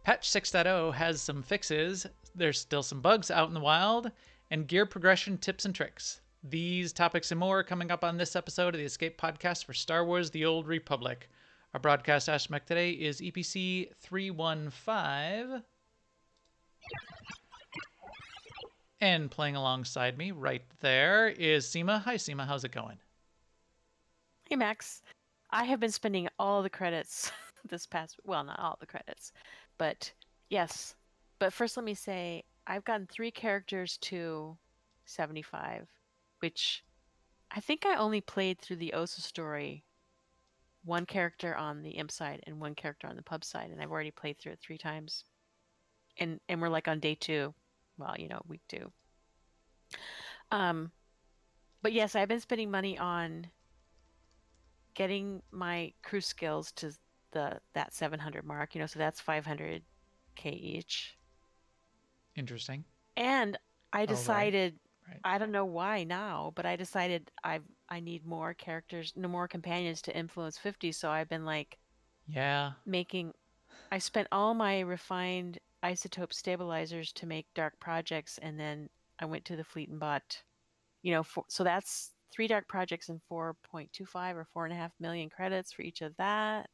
Patch 6.0 has some fixes, there's still some bugs out in the wild, and gear progression tips and tricks. These topics and more coming up on this episode of the Escape Podcast for Star Wars The Old Republic. Our broadcast astromech today is EPC 315. And playing alongside me right there is Seema. Hi, Seema. How's it going? Hey, Max. I have been spending all the credits this past, well, not all the credits, but yes. But first, let me say I've gotten 3 characters to 75, which I think I only played through the Osa story, 1 character on the imp side and 1 character on the pub side, and I've already played through it 3 times. And we're like on day 2. Well, week 2. But yes, I've been spending money on getting my crew skills to that 700 mark, so that's 500k each. Interesting. And I Oh, right. decided, Right. I don't know why now, but I decided I need more characters, no more companions to influence 50. So I've been like Yeah. I spent all my refined isotope stabilizers to make dark projects, and then I went to the fleet and bought, so that's 3 dark projects and 4.25 or 4.5 million credits for each of that.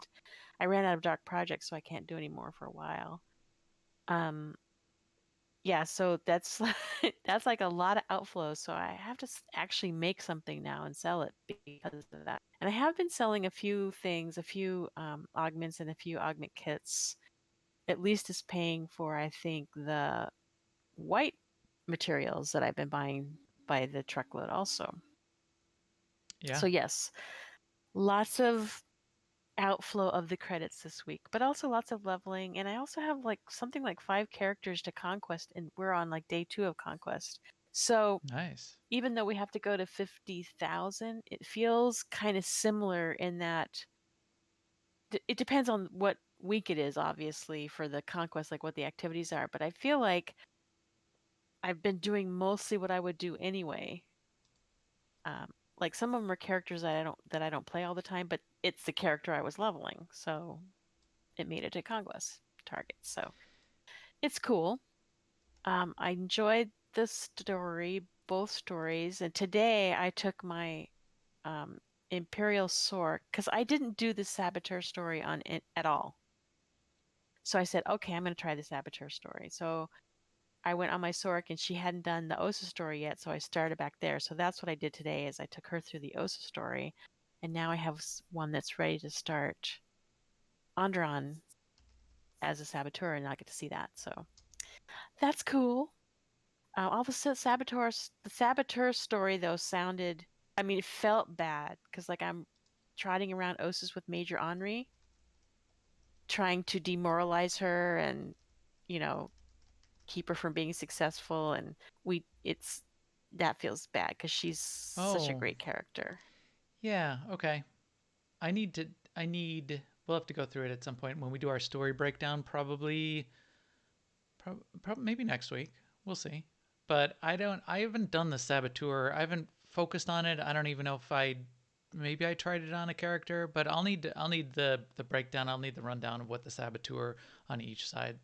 I ran out of dark projects, so I can't do any more for a while. Yeah, so that's that's like a lot of outflow. So I have to actually make something now and sell it because of that. And I have been selling a few things, a few augments and a few augment kits. At least is paying for, I think, the white materials that I've been buying by the truckload also. Yeah. So yes, lots of outflow of the credits this week, but also lots of leveling. And I also have like something like 5 characters to conquest, and we're on like day 2 of conquest. So Nice. even though we have to go to 50,000, it feels kind of similar in that it depends on what week it is, obviously, for the conquest, like what the activities are. But I feel like I've been doing mostly what I would do anyway. Like some of them are characters that I don't play all the time, but it's the character I was leveling, so it made it to conquest targets. So it's cool. I enjoyed the story, both stories, and today I took my um, Imperial Sork because I didn't do the Saboteur story on it at all. So I said, okay, I'm going to try the Saboteur story. So I went on my Sork, and she hadn't done the Osa story yet, so I started back there. So that's what I did today is I took her through the Osa story, and now I have one that's ready to start Onderon as a Saboteur, and I get to see that. So that's cool. All the the Saboteur story though sounded. I mean, it felt bad because like I'm trotting around Osis with Major Henri, trying to demoralize her and you know keep her from being successful, and it's that feels bad because she's such a Oh, great character. yeah. Okay. I need to. I need. We'll have to go through it at some point when we do our story breakdown. Probably. Maybe next week. We'll see. But I don't. I haven't done the saboteur. I haven't focused on it. I don't even know if I. Maybe I tried it on a character, but I'll need. I'll need the breakdown. I'll need the rundown of what the saboteur on each side,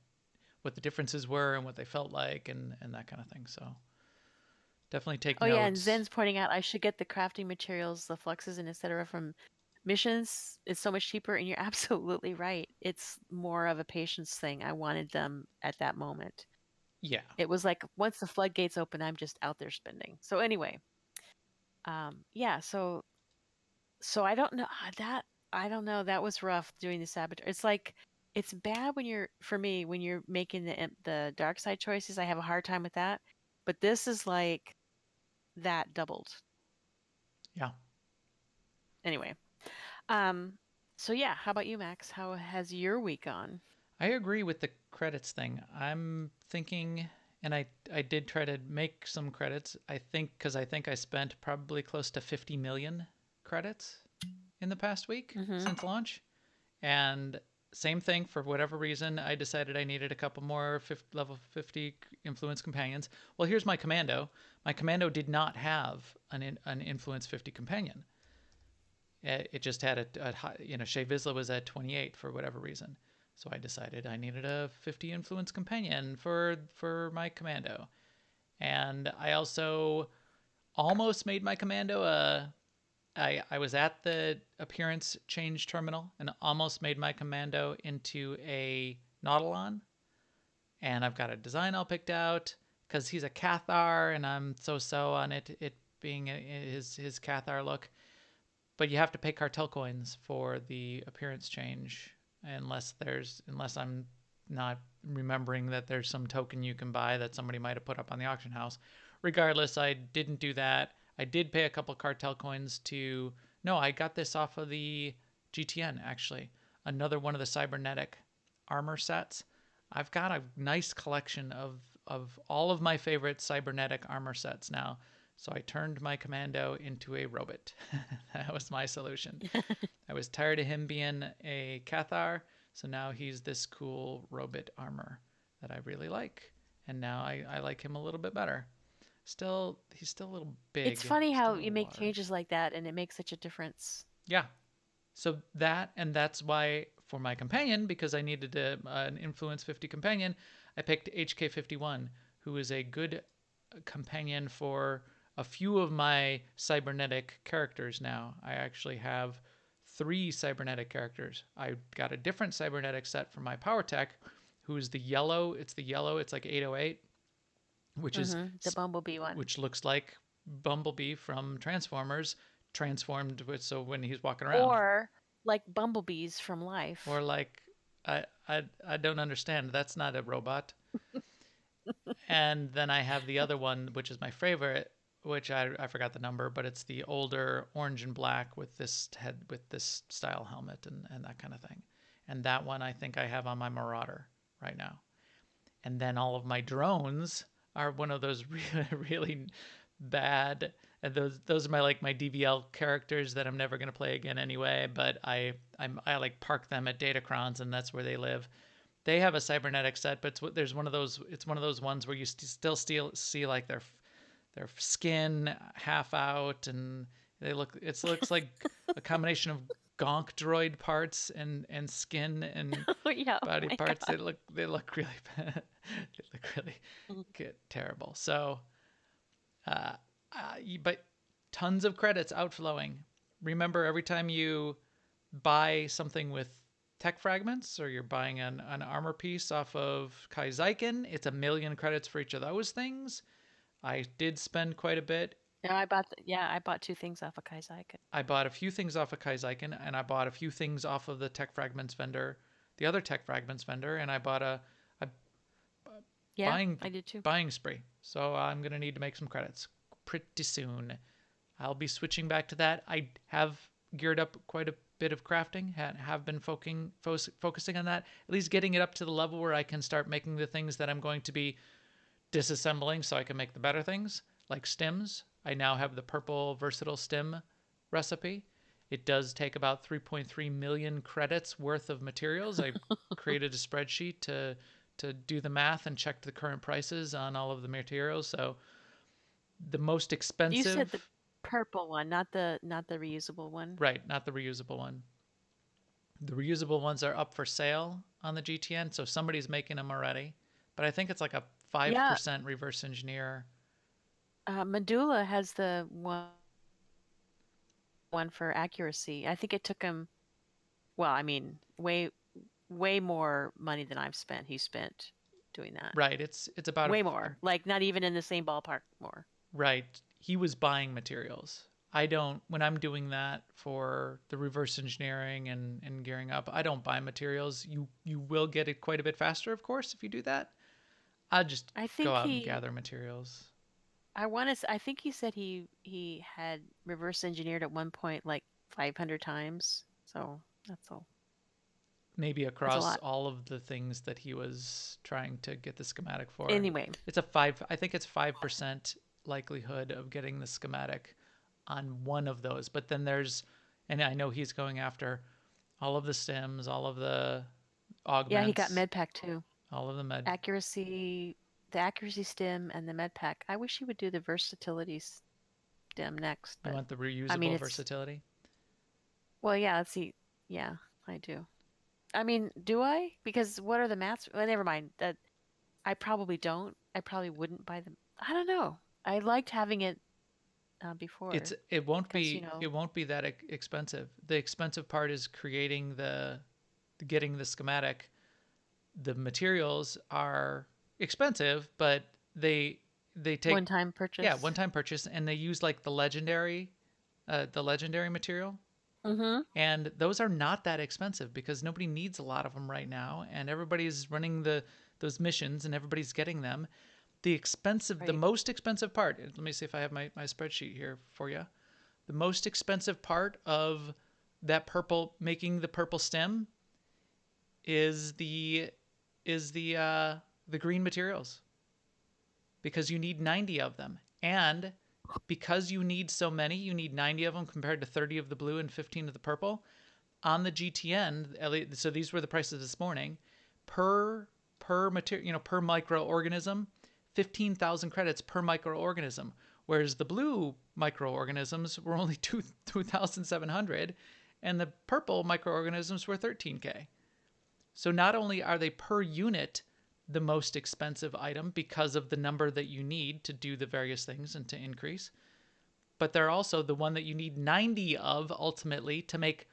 what the differences were, and what they felt like, and that kind of thing. So definitely take Oh yeah, and notes. Zen's pointing out I should get the crafting materials, the fluxes and etc. from missions. It's so much cheaper, and you're absolutely right. It's more of a patience thing. I wanted them at that moment. Yeah. It was like once the floodgates open, I'm just out there spending. So anyway, yeah. So I don't know that I don't know. That was rough doing the saboteur. It's like it's bad when you're for me when you're making the dark side choices. I have a hard time with that. But this is like that doubled. Yeah. Anyway, um, so yeah. How about you, Max? How has your week gone? I agree with the credits thing. I'm thinking, and I did try to make some credits. I think because I think I spent probably close to 50 million credits in the past week Mm-hmm. since launch, and same thing for whatever reason I decided I needed a couple more level 50 influence companions. Well, here's my commando. My commando did not have an influence 50 companion. It just had Shea Vizsla was at 28 for whatever reason. So I decided I needed a 50 influence companion for my commando. And I also almost made my commando a I was at the appearance change terminal and almost made my commando into a Nautilon. And I've got a design all picked out because he's a Cathar and I'm so on it being his Cathar look. But you have to pay cartel coins for the appearance change unless I'm not remembering that there's some token you can buy that somebody might have put up on the auction house. Regardless, I didn't do that. I did pay a couple cartel coins to no, I got this off of the GTN actually. Another one of the cybernetic armor sets. I've got a nice collection of all of my favorite cybernetic armor sets now. So I turned my commando into a robot. That was my solution. I was tired of him being a Cathar, so now he's this cool robot armor that I really like. And now I like him a little bit better. He's still a little It's big, funny still how a you little make changes large. like that and it makes such a difference. Yeah. So that's why for my companion, because I needed an influence 50 companion, I picked HK51, who is a good companion for a few of my cybernetic characters now. I actually have three cybernetic characters. I got a different cybernetic set for my power tech, who's the yellow. It's the yellow. It's like 808, which is The bumblebee one. which looks like Bumblebee from Transformers transformed with so when he's walking around. Or like bumblebees from life. Or like I don't understand. That's not a robot. And then I have the other one, which is my favorite, which I forgot the number, but it's the older orange and black with this head with this style helmet and that kind of thing. And that one I think I have on my Marauder right now. And then all of my drones are one of those really bad. And those are my like my DVL characters that I'm never gonna play again anyway. But I like park them at Datacrons and that's where they live. They have a cybernetic set, but there's one of those. It's one of those ones where you still see like their skin half out, and they look. It looks like a combination of gonk droid parts and skin and Oh yeah, oh body my parts. god. They look really bad. They look really terrible. So, uh, but tons of credits outflowing. Remember, every time you buy something with tech fragments or you're buying an armor piece off of Kaizyken, it's 1,000,000 credits for each of those things. I did spend quite a bit. No, I bought two things off of Kaizyken. I bought a few things off of Kaizyken and I bought a few things off of the tech fragments vendor, the other tech fragments vendor, and I bought a Yeah, buying I did too. buying spree. So I'm gonna need to make some credits pretty soon. I'll be switching back to that. I have geared up quite a bit of crafting and have been focusing on that, at least getting it up to the level where I can start making the things that I'm going to be disassembling so I can make the better things, like stems. I now have the purple versatile stem recipe. It does take about 3.3 million credits worth of materials. I created a spreadsheet to do the math and checked the current prices on all of the materials. So the most You said the expensive, purple one, not the reusable one. right, not the reusable one. The reusable ones are up for sale on the GTN, so somebody's making them already. But I think it's like a Yeah, 5% reverse engineer. Medulla has the one for accuracy. I think it took him, well, I mean, way more money than I've spent. He spent doing that. Right, it's about Way more. Like not even in the same ballpark more. right. He was buying materials. I don't when I'm doing that for the reverse engineering and gearing up, I don't buy materials. You will get it quite a bit faster, of course, if you do that. I'll just I go think out and he gather materials. I think he said he had reverse engineered at one point like 500 times. So Maybe that's a across lot. all of the things that he was trying to get the schematic for. Anyway, It's a five. I think it's 5% likelihood of getting the schematic on one of those. But then there's, and I know he's going after all of the stems, all of the yeah, he got augments, med pack too. all of the med. Accuracy, the accuracy stem and the med pack. I wish he would do the versatility stem next, You but want the I mean reusable it's versatility? well, yeah, let's see. Yeah, I do. I mean, do I? Because what are the mats? Well, never mind. That I probably don't. I probably wouldn't buy them. I don't know. I liked having it before It won't because be that expensive. The expensive part is creating getting the schematic. The materials are expensive, but they take, one-time yeah, purchase. one time purchase, and they use like the legendary material, Mm-hmm. and those are not that expensive because nobody needs a lot of them right now, and everybody's running those missions and everybody's getting them. The Right. most expensive part. Let me see if I have my spreadsheet here for you. The most expensive part of that purple, making the purple stem, is the green materials, because you need 90 of them. And because you need so many, you need 90 of them compared to 30 of the blue and 15 of the purple. On the GTN, so these were the prices this morning, per material, per microorganism, 15,000 credits per microorganism, whereas the blue microorganisms were only 2,700 and the purple microorganisms were 13K. So not only are they per unit the most expensive item because of the number that you need to do the various things and to increase, but they're also the one that you need 90 of ultimately to make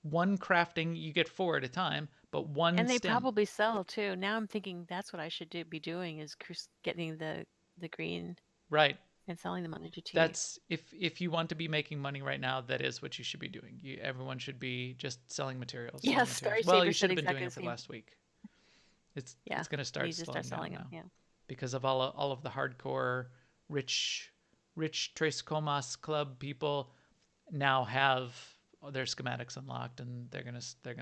one crafting. You get four at a time, but one And they stem. probably sell too. Now I'm thinking that's what I should be doing is getting the green Right. and selling them on the GT. That's if you want to be making money right now, that is what you should be doing. Everyone should be just selling materials, Yeah, selling materials. Story Well, Saver you should said have been doing exactly the it for the same. last week. Yeah, It's going to start needs to start slowing down selling them. now Yeah. because of all of the hardcore rich Tres Comas Club people now have their schematics unlocked, and they're gonna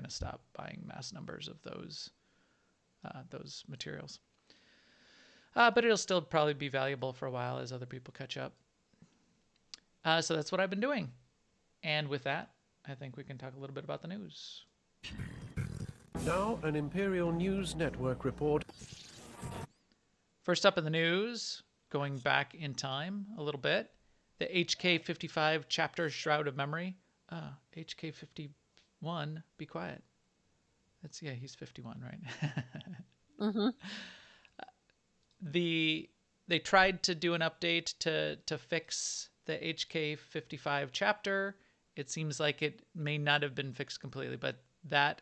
stop buying mass numbers of those materials. But it'll still probably be valuable for a while as other people catch up. So that's what I've been doing. And with that, I think we can talk a little bit about the news. Now, an Imperial News Network report. First up in the news, going back in time a little bit, the HK 55 chapter Shroud of Memory. HK 51, be quiet. Yeah, he's 51, right? Mm-hmm. They tried to do an update to fix the HK 55 chapter. It seems like it may not have been fixed completely, but that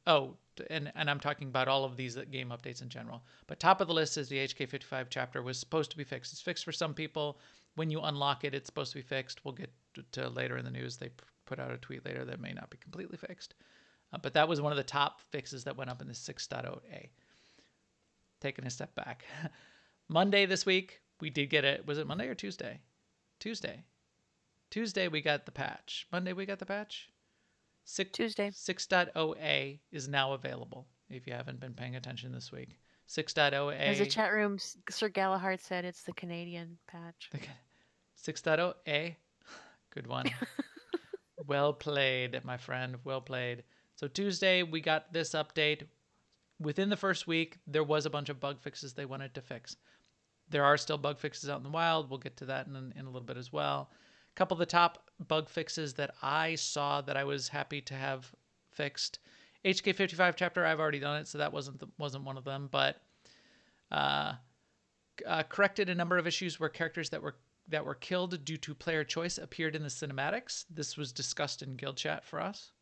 oh, and I'm talking about all of these game updates in general. But top of the list is the HK 55 chapter was supposed to be fixed. It's fixed for some people. When you unlock it, it's supposed to be fixed. We'll get to later in the news. They put out a tweet later that may not be completely fixed. But that was one of the top fixes that went up in the 6.0A. Taking a step back. Monday this week, we did get it. Was it Monday or Tuesday? Tuesday. Tuesday, we got the patch. Monday, we got the patch. Tuesday. 6.0A is now available if you haven't been paying attention this week. As the 6.0A. chat room, Sir Galahad said it's the Canadian patch. 6.0A. Good one. Well played, my friend. Well played. So Tuesday, we got this update. Within the first week, there was a bunch of bug fixes they wanted to fix. There are still bug fixes out in the wild. We'll get to that in a little bit as well. A couple of the top bug fixes that I saw that I was happy to have fixed. HK55 chapter, I've already done it, so that wasn't one of them. But corrected a number of issues where characters that were killed due to player choice appeared in the cinematics. This was discussed in guild chat for us.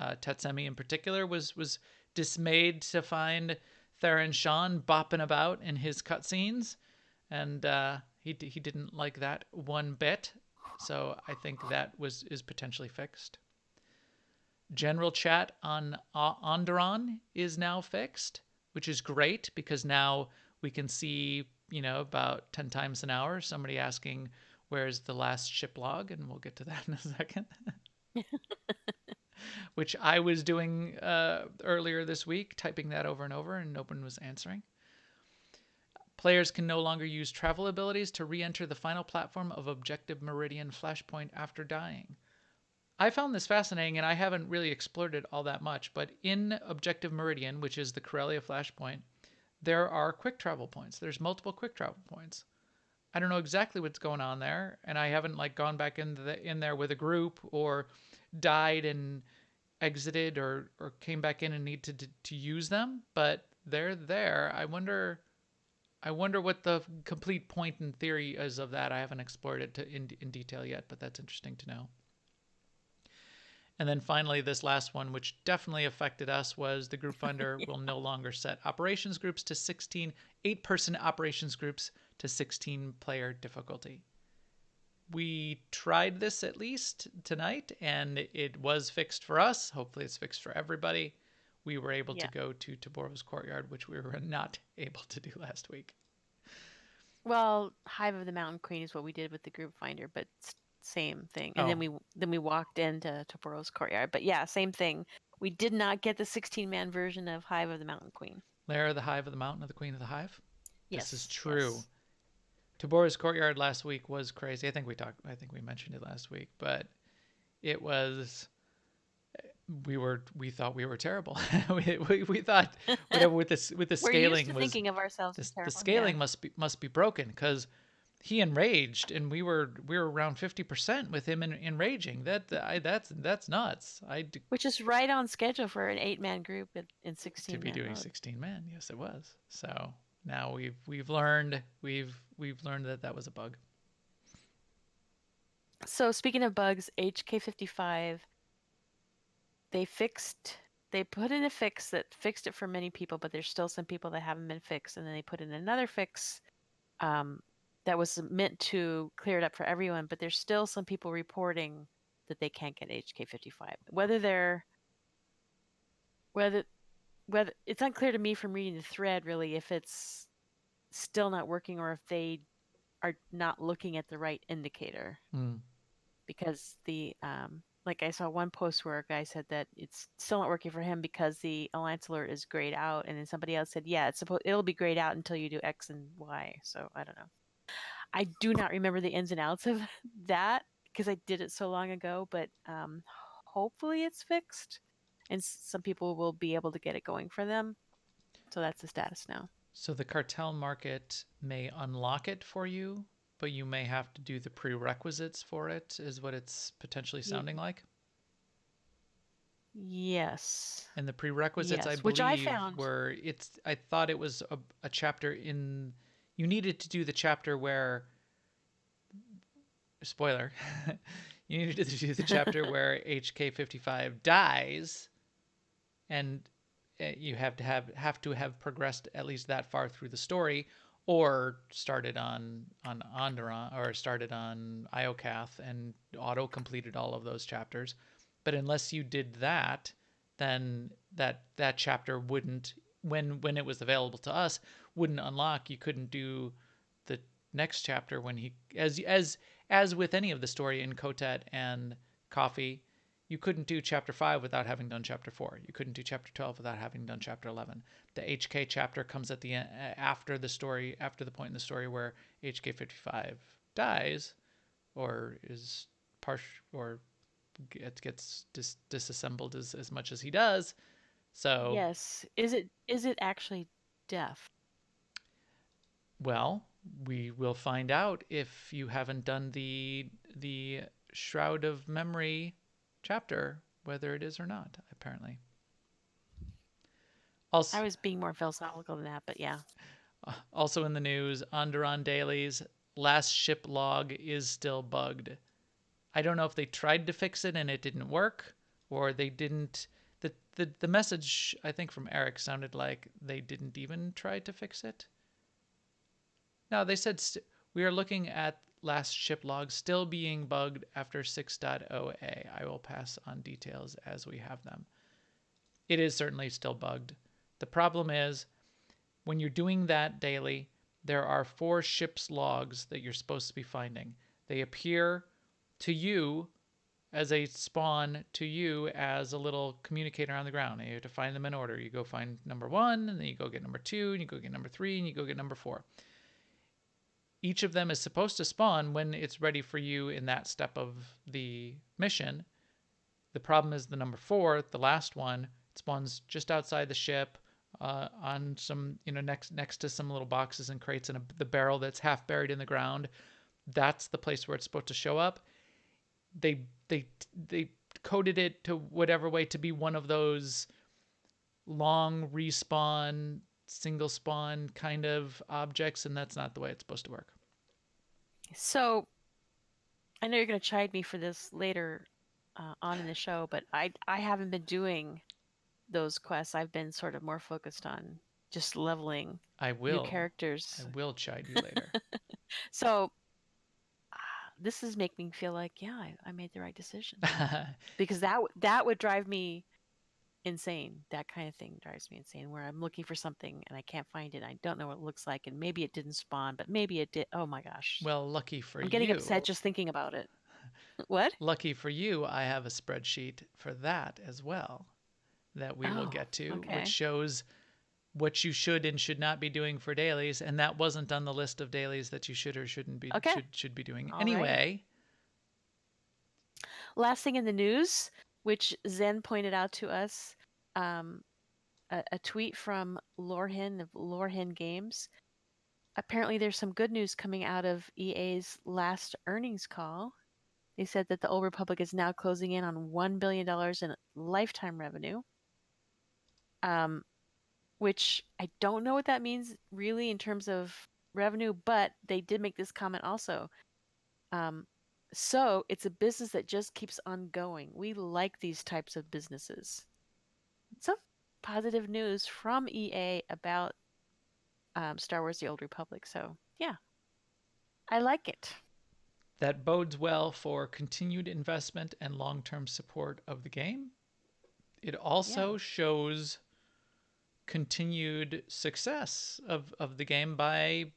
Tetsemi in particular was dismayed to find Theron Sean bopping about in his cutscenes, and he didn't like that one bit. So I think that is potentially fixed. General chat on Onderon is now fixed, which is great because now we can see, about 10 times an hour somebody asking where's the last ship log, and we'll get to that in a second. Which I was doing earlier this week, typing that over and over, and no one was answering. Players can no longer use travel abilities to re-enter the final platform of Objective Meridian Flashpoint after dying. I found this fascinating, and I haven't really explored it all that much, but in Objective Meridian, which is the Corellia Flashpoint, there are quick travel points. There's multiple quick travel points. I don't know exactly what's going on there, and I haven't gone back in there with a group or died and exited or came back in and needed to use them, but they're there. I wonder what the complete point and theory is of that. I haven't explored it in detail yet, but that's interesting to know. And then finally, this last one, which definitely affected us, was the group finder will no longer set operations groups to 16, 8-person operations groups to 16-player difficulty. We tried this at least tonight, and it was fixed for us. Hopefully it's fixed for everybody. We were able to go to Taboro's Courtyard, which we were not able to do last week. Well, Hive of the Mountain Queen is what we did with the group finder, but same thing. And then we walked into Taboro's Courtyard. But yeah, same thing. We did not get the 16-man version of Hive of the Mountain Queen. Lair of the Hive of the Mountain of the Queen of the Hive. Yes, this is true. Yes. Taboro's Courtyard last week was crazy. I think we mentioned it last week, but it was. We thought we were terrible. we thought whatever with the scaling we're used to thinking of ourselves as terrible. The scaling must be broken because he enraged and we were around 50% with him enraging. That's nuts. Which is right on schedule for an 8-man group in 16 to be doing mode. 16 men. Yes, it was. So now we've learned that was a bug. So speaking of bugs, HK55. They put in a fix that fixed it for many people, but there's still some people that haven't been fixed. And then they put in another fix that was meant to clear it up for everyone, but there's still some people reporting that they can't get HK55. Whether it's unclear to me from reading the thread really if it's still not working or if they are not looking at the right indicator. Because the like I saw one post where a guy said that it's still not working for him because the Alliance alert is grayed out, and then somebody else said, yeah, it'll be grayed out until you do X and Y. So I don't know. I do not remember the ins and outs of that because I did it so long ago, but hopefully it's fixed and some people will be able to get it going for them. So that's the status now. So the cartel market may unlock it for you, but you may have to do the prerequisites for it, is what it's potentially sounding like? Yes. And the prerequisites, I believe, which I found were, I thought it was a chapter in, you needed to do the chapter where, spoiler, you needed to do the chapter where HK55 dies, and you have to have progressed at least that far through the story, or started on Onderon, or started on Iocath and auto completed all of those chapters. But unless you did that, then that chapter wouldn't, when it was available to us, wouldn't unlock. You couldn't do the next chapter when he, as with any of the story in Kotet and Coffee, you couldn't do chapter 5 without having done chapter 4. You couldn't do chapter 12 without having done chapter 11. The HK chapter comes at the end, after the story, after the point in the story where HK55 dies, or is partial, or it gets disassembled as much as he does. So yes, is it actually death? Well, we will find out if you haven't done the Shroud of Memory chapter, whether it is or not, apparently. Also, I was being more philosophical than that, but yeah. Also in the news, Onderon Dailies, last ship log is still bugged. I don't know if they tried to fix it and it didn't work, or they didn't. The message, I think, from Eric sounded like they didn't even try to fix it. No, they said we are looking at last ship log still being bugged after 6.0a. I will pass on details as we have them. It is certainly still bugged. The problem is, when you're doing that daily, there are 4 ship's logs that you're supposed to be finding. They appear to you as a spawn, to you as a little communicator on the ground. And you have to find them in order. You go find number 1, and then you go get number 2, and you go get number 3, and you go get number 4. Each of them is supposed to spawn when it's ready for you in that step of the mission. The problem is the number 4, the last one, it spawns just outside the ship, on some, next to some little boxes and crates and the barrel that's half buried in the ground. That's the place where it's supposed to show up. They coded it to whatever way to be one of those long respawn, single spawn kind of objects, and that's not the way it's supposed to work. So I know you're going to chide me for this later on in the show, but I haven't been doing those quests. I've been sort of more focused on just leveling I new will. characters. I will chide you later. So this is making me feel like, yeah, I made the right decision. Because that would drive me insane. That kind of thing drives me insane, where I'm looking for something and I can't find it. I don't know what it looks like, and maybe it didn't spawn, but maybe it did. Oh my gosh. Well, lucky for I'm getting you. upset just thinking about it. What? Lucky for you, I have a spreadsheet for that as well that we will get to, okay. which shows what you should and should not be doing for dailies, and that wasn't on the list of dailies that you should or shouldn't be should be doing. Anyway, last thing in the news, which Zen pointed out to us, a tweet from Lorhin of Lorhin Games. Apparently, there's some good news coming out of EA's last earnings call. They said that the Old Republic is now closing in on $1 billion in lifetime revenue, which I don't know what that means really in terms of revenue, but they did make this comment also. So it's a business that just keeps on going. We like these types of businesses. Some positive news from EA about Star Wars: The Old Republic. So yeah, I like it. that bodes well for continued investment and long-term support of the game. It also shows continued success of the game by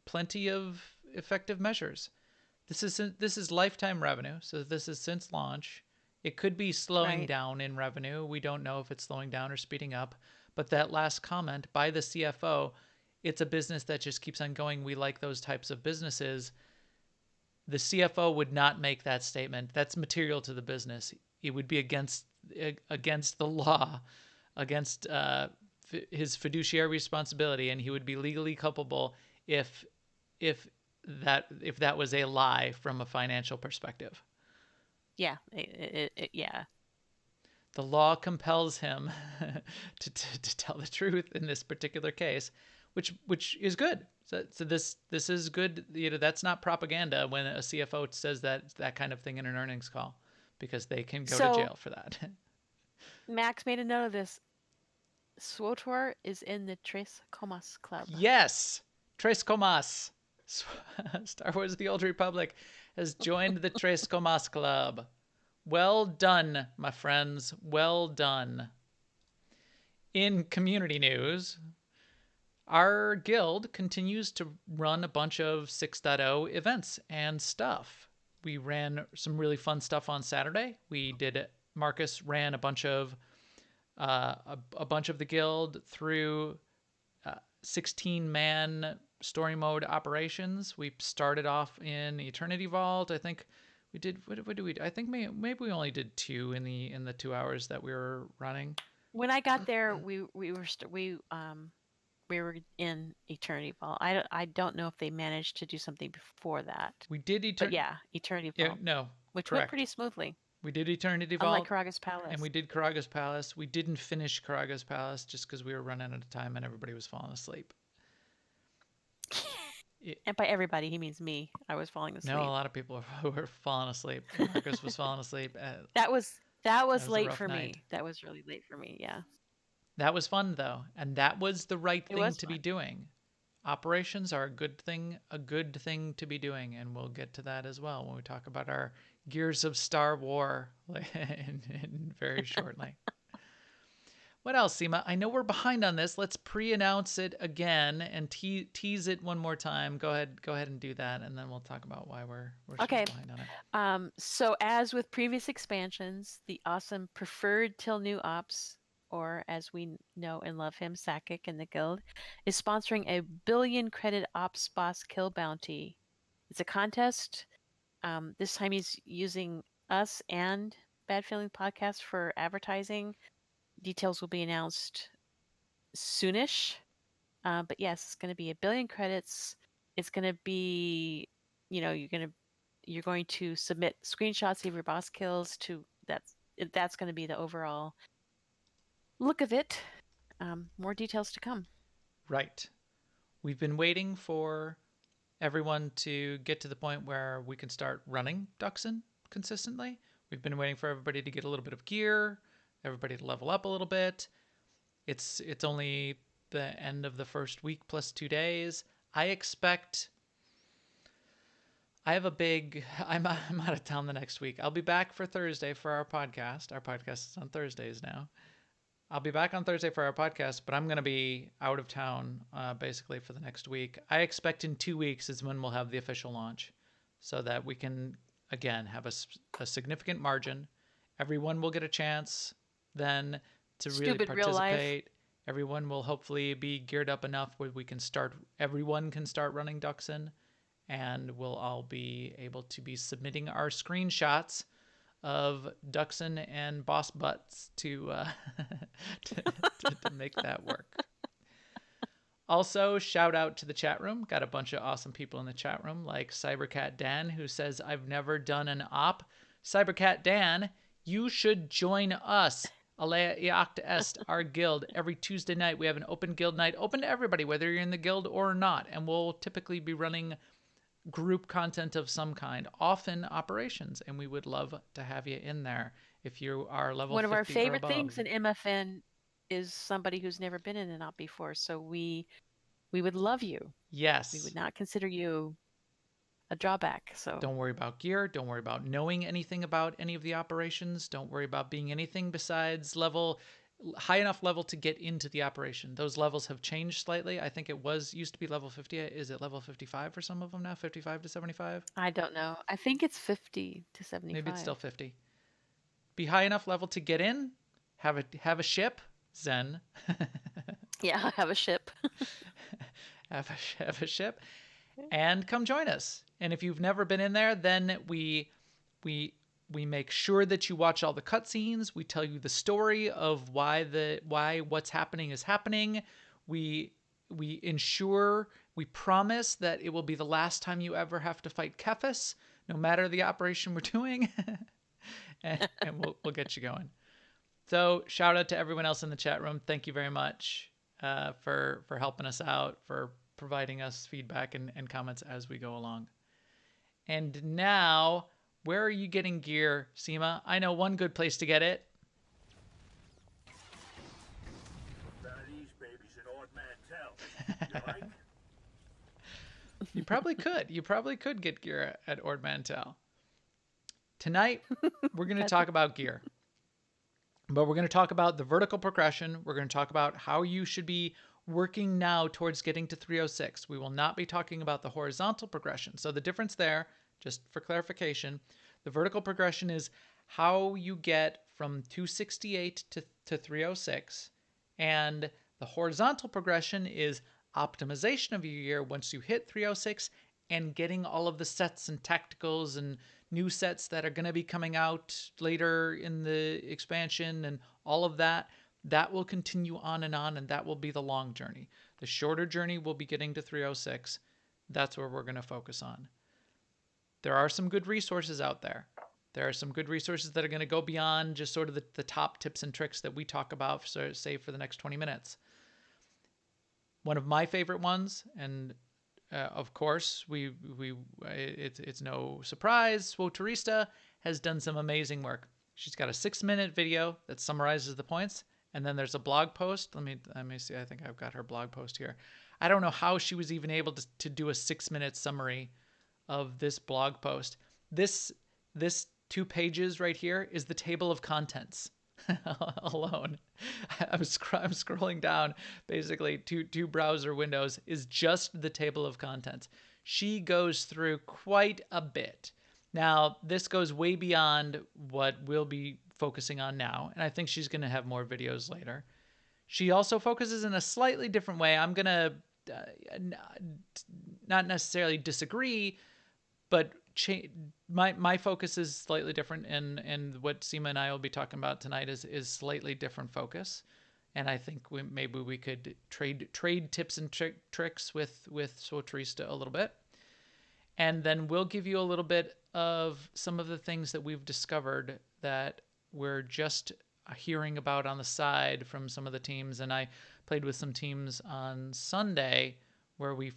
plenty of effective measures. This is lifetime revenue, so this is since launch. It could be slowing down in revenue. We don't know if it's slowing down or speeding up. But that last comment by the CFO, it's a business that just keeps on going. We like those types of businesses. The CFO would not make that statement. That's material to the business. It would be against the law, against his fiduciary responsibility, and he would be legally culpable if that was a lie from a financial perspective. Yeah, yeah. The law compels him to tell the truth in this particular case, which is good. So this is good. You know, that's not propaganda when a CFO says that kind of thing in an earnings call, because they can go to jail for that. Max made a note of this. SWTOR is in the Tres Comas Club. Yes, Tres Comas. Star Wars: The Old Republic has joined the Tres Comas Club. Well done, my friends. Well done. In community news, our guild continues to run a bunch of 6.0 events and stuff. We ran some really fun stuff on Saturday. Marcus ran a bunch of the guild through 16-man story mode operations. We started off in Eternity Vault. I think we did. What did we do? I think maybe we only did 2 in the 2 hours that we were running. When I got there, we were in Eternity Vault. I don't know if they managed to do something before that. We did Eternity Vault. Yeah, no, which correct. went pretty smoothly. We did Eternity Vault. Unlike Karaga's Palace. And we did Karaga's Palace. We didn't finish Karaga's Palace just because we were running out of time and everybody was falling asleep. And by everybody, he means me. I was falling asleep. No, a lot of people were falling asleep. Marcus was falling asleep. That was late for me. That was really late for me, yeah. That was fun, though. And that was the right thing to be doing. Operations are a good thing to be doing. And we'll get to that as well when we talk about our Gears of Star War in very shortly. What else, Seema? I know we're behind on this. Let's pre-announce it again and tease it one more time. Go ahead and do that, and then we'll talk about why we're behind on it. So as with previous expansions, the awesome Preferred Till New Ops, or as we know and love him, Sakic and the Guild, is sponsoring a 1 billion credit Ops Boss Kill Bounty. It's a contest. This time he's using us and Bad Feeling Podcast for advertising. Details will be announced soonish. But yes, it's going to be 1 billion credits. It's going to be, you're going to submit screenshots of your boss kills to that's going to be the overall look of it. More details to come. Right. We've been waiting for everyone to get to the point where we can start running Duxon consistently. We've been waiting for everybody to get a little bit of gear, everybody to level up a little bit. It's only the end of the first week plus 2 days. I expect I'm out of town the next week. I'll be back for Thursday for our podcast. Our podcast is on Thursdays now. I'll be back on Thursday for our podcast, but I'm going to be out of town basically for the next week. I expect in 2 weeks is when we'll have the official launch so that we can, again, have a significant margin. Everyone will get a chance then to really Stupid real life. participate. Everyone will hopefully be geared up enough where everyone can start running Duxon, and we'll all be able to be submitting our screenshots of Duxon and boss butts to make that work. Also, shout out to the chat room. Got a bunch of awesome people in the chat room, like Cybercat Dan, who says, I've never done an op. Cybercat Dan, you should join us. Alea Iacta Est, our guild. Every Tuesday night, we have an open guild night, open to everybody, whether you're in the guild or not. And we'll typically be running group content of some kind, often operations, and we would love to have you in there if you are level 50 or above. One of our favorite things in MFN is somebody who's never been in an op before, so we would love you. Yes. We would not consider you a drawback. So don't worry about gear. Don't worry about knowing anything about any of the operations. Don't worry about being anything besides high enough level to get into the operation. Those levels have changed slightly. I think it used to be level 50. Is it level 55 for some of them now? 55 to 75? I don't know. I think it's 50 to 75. Maybe it's still 50. Be high enough level to get in. Have a ship. Zen. Yeah, have a ship. have a ship. And come join us. And if you've never been in there, then we make sure that you watch all the cutscenes. We tell you the story of why what's happening is happening. We promise that it will be the last time you ever have to fight Kephis, no matter the operation we're doing. and we'll get you going. So shout out to everyone else in the chat room. Thank you very much for helping us out, for providing us feedback and comments as we go along. And now, where are you getting gear, Seema? I know one good place to get it. These babies in Ord Mantell. You like? You probably could. You probably could get gear at Ord Mantell. Tonight, we're going to talk about gear. But we're going to talk about the vertical progression. We're going to talk about how you should be working now towards getting to 306. We will not be talking about the horizontal progression. So the difference there, just for clarification, the vertical progression is how you get from 268 to 306. And the horizontal progression is optimization of your gear once you hit 306 and getting all of the sets and tacticals and new sets that are going to be coming out later in the expansion and all of that. That will continue on, and that will be the long journey. The shorter journey will be getting to 306. That's where we're going to focus on. There are some good resources out there. There are some good resources that are going to go beyond just sort of the top tips and tricks that we talk about, say, for the next 20 minutes. One of my favorite ones, and of course, it's no surprise, SWTOR has done some amazing work. She's got a 6-minute video that summarizes the points. And then there's a blog post. Let me see. I think I've got her blog post here. I don't know how she was even able to do a 6-minute summary of this blog post. This 2 pages right here is the table of contents alone. I'm scrolling down basically two browser windows is just the table of contents. She goes through quite a bit. Now, this goes way beyond what we'll be focusing on now, and I think she's going to have more videos later. She also focuses in a slightly different way. I'm going to not necessarily disagree, but my focus is slightly different, and what Seema and I will be talking about tonight is slightly different focus. And I think maybe we could trade tips and tricks with SWTOR a little bit. And then we'll give you a little bit of some of the things that we've discovered that we're just hearing about on the side from some of the teams, and I played with some teams on Sunday where we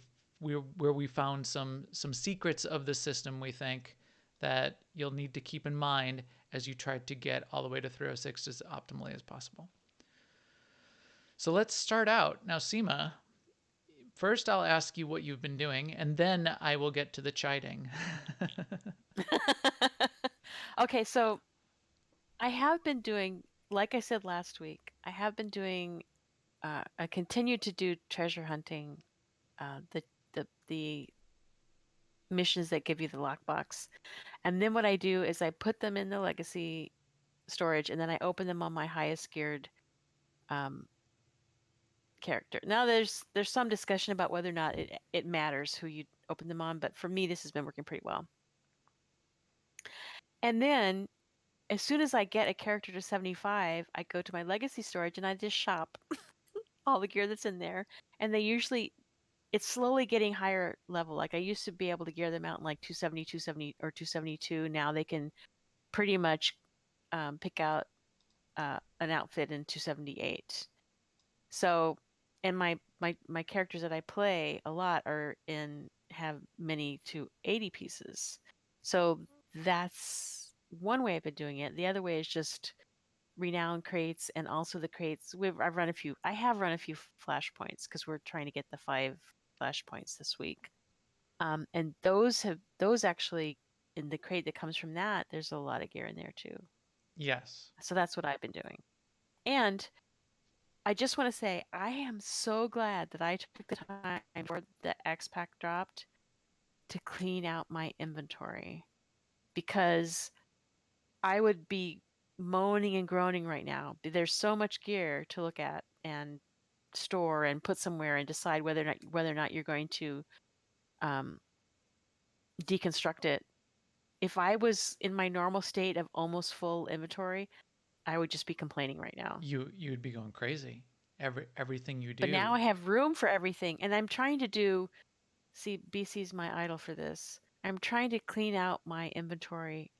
found some secrets of the system we think that you'll need to keep in mind as you try to get all the way to 306 as optimally as possible. So let's start out. Now, Seema, first I'll ask you what you've been doing, and then I will get to the chiding. Okay, so I have been doing, like I said last week, I have been doing, I continue to do treasure hunting, the missions that give you the lockbox. And then what I do is I put them in the legacy storage, and then I open them on my highest geared character. Now there's some discussion about whether or not it matters who you open them on, but for me this has been working pretty well. And then as soon as I get a character to 75, I go to my legacy storage and I just shop all the gear that's in there. And it's slowly getting higher level. Like I used to be able to gear them out in like 270, 270, or 272. Now they can pretty much pick out an outfit in 278. So, and my characters that I play a lot have many 280 pieces. So that's one way I've been doing it. The other way is just renown crates, and also the crates. I have run a few flashpoints because we're trying to get the 5 flashpoints this week. And those actually, in the crate that comes from that, there's a lot of gear in there too. Yes. So that's what I've been doing. And I just want to say, I am so glad that I took the time before the X Pack dropped to clean out my inventory, because I would be moaning and groaning right now. There's so much gear to look at and store and put somewhere and decide whether or not you're going to deconstruct it. If I was in my normal state of almost full inventory, I would just be complaining right now. You'd be going crazy. Everything you do. But now I have room for everything, and I'm trying to do. See, BC's my idol for this. I'm trying to clean out my inventory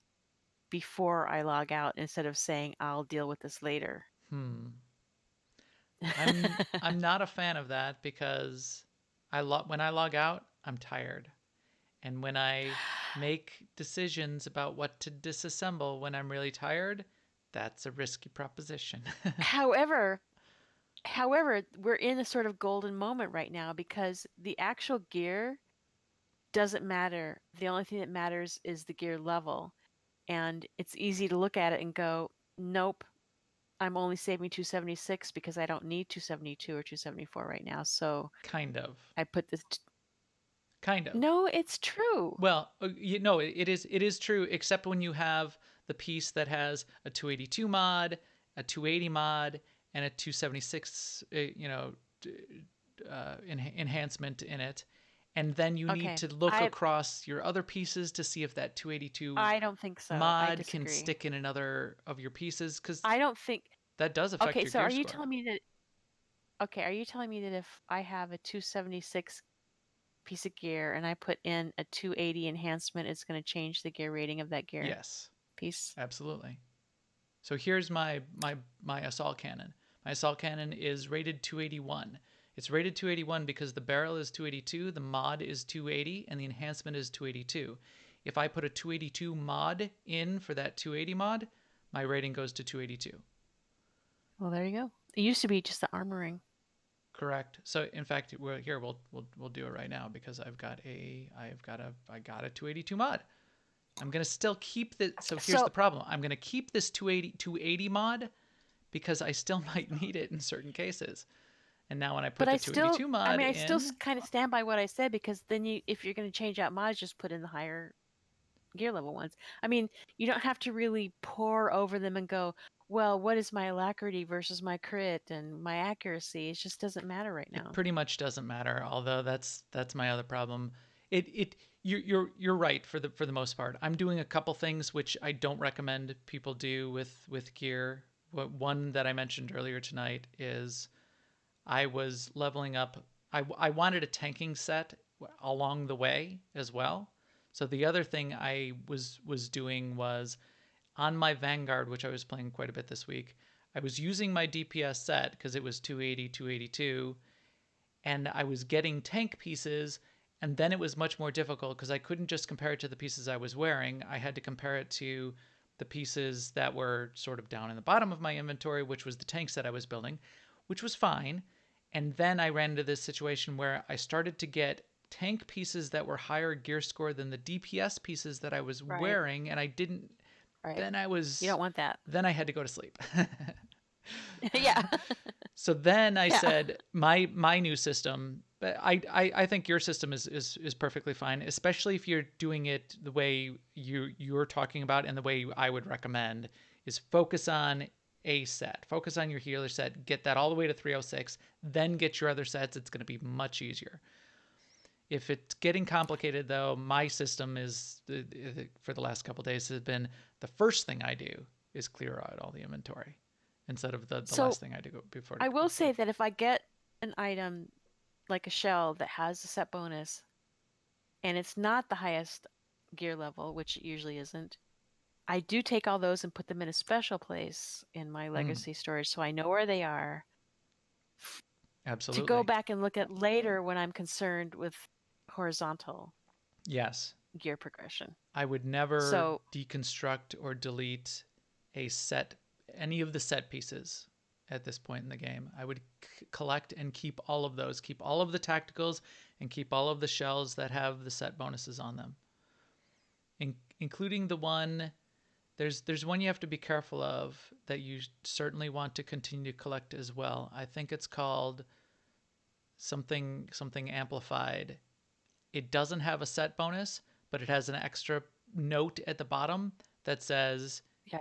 before I log out instead of saying I'll deal with this later. I'm not a fan of that because when I log out, I'm tired. And when I make decisions about what to disassemble when I'm really tired, that's a risky proposition. However, we're in a sort of golden moment right now because the actual gear doesn't matter. The only thing that matters is the gear level. And it's easy to look at it and go, nope, I'm only saving 276 because I don't need 272 or 274 right now. So Kind of. I put this. Kind of. No, it's true. Well, it is true, except when you have the piece that has a 282 mod, a 280 mod, and a 276, enhancement in it. And then you need to look across your other pieces to see if that 282 I don't think so. mod can stick in another of your pieces, because I don't think that does affect your gear score. Are you telling me that? Okay, are you telling me that if I have a 276 piece of gear and I put in a 280 enhancement, it's going to change the gear rating of that gear? Yes, piece. Absolutely. So here's my assault cannon. My assault cannon is rated 281. It's rated 281 because the barrel is 282, the mod is 280, and the enhancement is 282. If I put a 282 mod in for that 280 mod, my rating goes to 282. Well, there you go. It used to be just the armoring. Correct. So in fact, we'll do it right now because I got a 282 mod. I'm gonna still keep the. So here's the problem. I'm gonna keep this 280 mod because I still might need it in certain cases. And now when I put the 282 mod in, I still kind of stand by what I said, because then if you're going to change out mods, just put in the higher gear level ones. I mean, you don't have to really pore over them and go, well, what is my alacrity versus my crit and my accuracy? It just doesn't matter right now. It pretty much doesn't matter. Although that's my other problem. You're right for the most part. I'm doing a couple things which I don't recommend people do with gear. One that I mentioned earlier tonight is I was leveling up. I wanted a tanking set along the way as well. So the other thing I was doing was on my Vanguard, which I was playing quite a bit this week, I was using my DPS set because it was 280, 282, and I was getting tank pieces, and then it was much more difficult because I couldn't just compare it to the pieces I was wearing. I had to compare it to the pieces that were sort of down in the bottom of my inventory, which was the tanks that I was building, which was fine. And then I ran into this situation where I started to get tank pieces that were higher gear score than the DPS pieces that I was Right. wearing, and I didn't. Right. Then I You was. don't want that. Then I had to go to sleep. Yeah. So then I Yeah. said my new system, but I think your system is perfectly fine, especially if you're doing it the way you're talking about and the way I would recommend is focus on a set. Focus on your healer set, get that all the way to 306, then get your other sets. It's going to be much easier. If it's getting complicated though, my system is for the last couple of days has been the first thing I do is clear out all the inventory instead of the So last thing I do before to I go will to sleep. say that if I get an item like a shell that has a set bonus and it's not the highest gear level, which it usually isn't, I do take all those and put them in a special place in my legacy storage so I know where they are to go Absolutely. back and look at later when I'm concerned with horizontal Yes. gear progression. I would never So, deconstruct or delete a set, any of the set pieces at this point in the game. I would collect and keep all of those, keep all of the tacticals, and keep all of the shells that have the set bonuses on them, including the one. There's one you have to be careful of that you certainly want to continue to collect as well. I think it's called something amplified. It doesn't have a set bonus, but it has an extra note at the bottom that says yeah,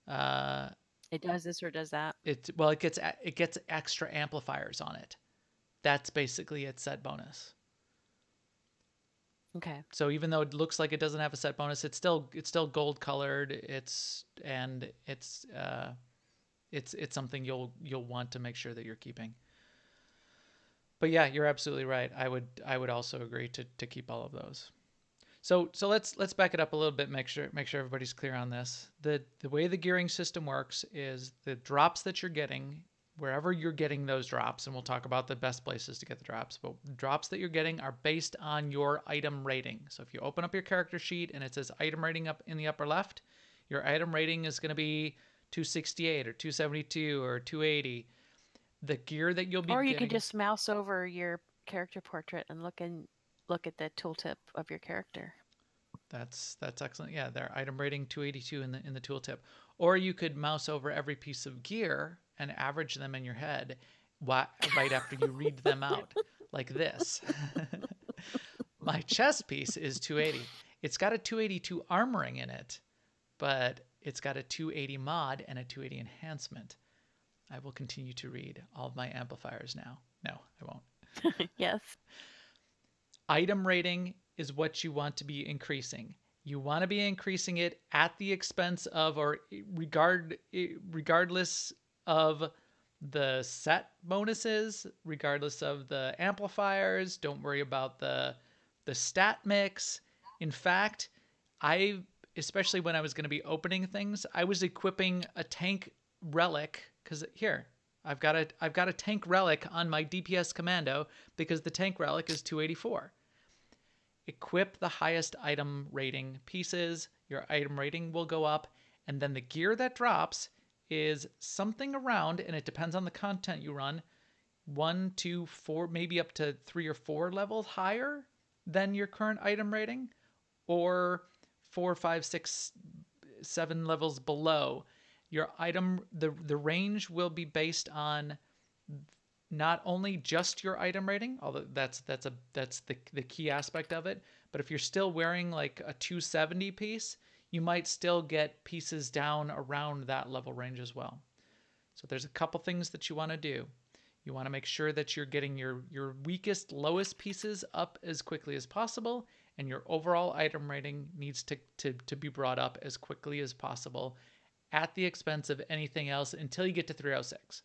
uh, it does this or does that. it gets extra amplifiers on it. That's basically its set bonus. Okay. So even though it looks like it doesn't have a set bonus, it's still gold colored. It's something you'll want to make sure that you're keeping. But yeah, you're absolutely right. I would also agree to keep all of those. So let's back it up a little bit. Make sure everybody's clear on this. The way the gearing system works is the drops that you're getting, wherever you're getting those drops, and we'll talk about the best places to get the drops. But the drops that you're getting are based on your item rating. So if you open up your character sheet and it says item rating up in the upper left, your item rating is going to be 268 or 272 or 280. The gear that you'll be Or you can getting. just mouse over your character portrait and look at the tooltip of your character. That's excellent. Yeah, their item rating 282 in the tooltip. Or you could mouse over every piece of gear and average them in your head right after you read them out, like this. My chest piece is 280. It's got a 282 armoring in it, but it's got a 280 mod and a 280 enhancement. I will continue to read all of my amplifiers now. No, I won't. Yes. Item rating is what you want to be increasing. You want to be increasing it at the expense of or regardless of the set bonuses, regardless of the amplifiers. Don't worry about the stat mix. In fact, I especially when I was going to be opening things, I was equipping a tank relic because here I've got a tank relic on my DPS commando because the tank relic is 284. Equip the highest item rating pieces, your item rating will go up, and then the gear that drops is something around, and it depends on the content you run, 1, 2, 4, maybe up to 3 or 4 levels higher than your current item rating, or 4, 5, 6, 7 levels below. Your item, the range will be based on not only just your item rating, although that's the key aspect of it, but if you're still wearing like a 270 piece, you might still get pieces down around that level range as well. So there's a couple things that you want to do. You want to make sure that you're getting your weakest, lowest pieces up as quickly as possible, and your overall item rating needs to be brought up as quickly as possible at the expense of anything else until you get to 306.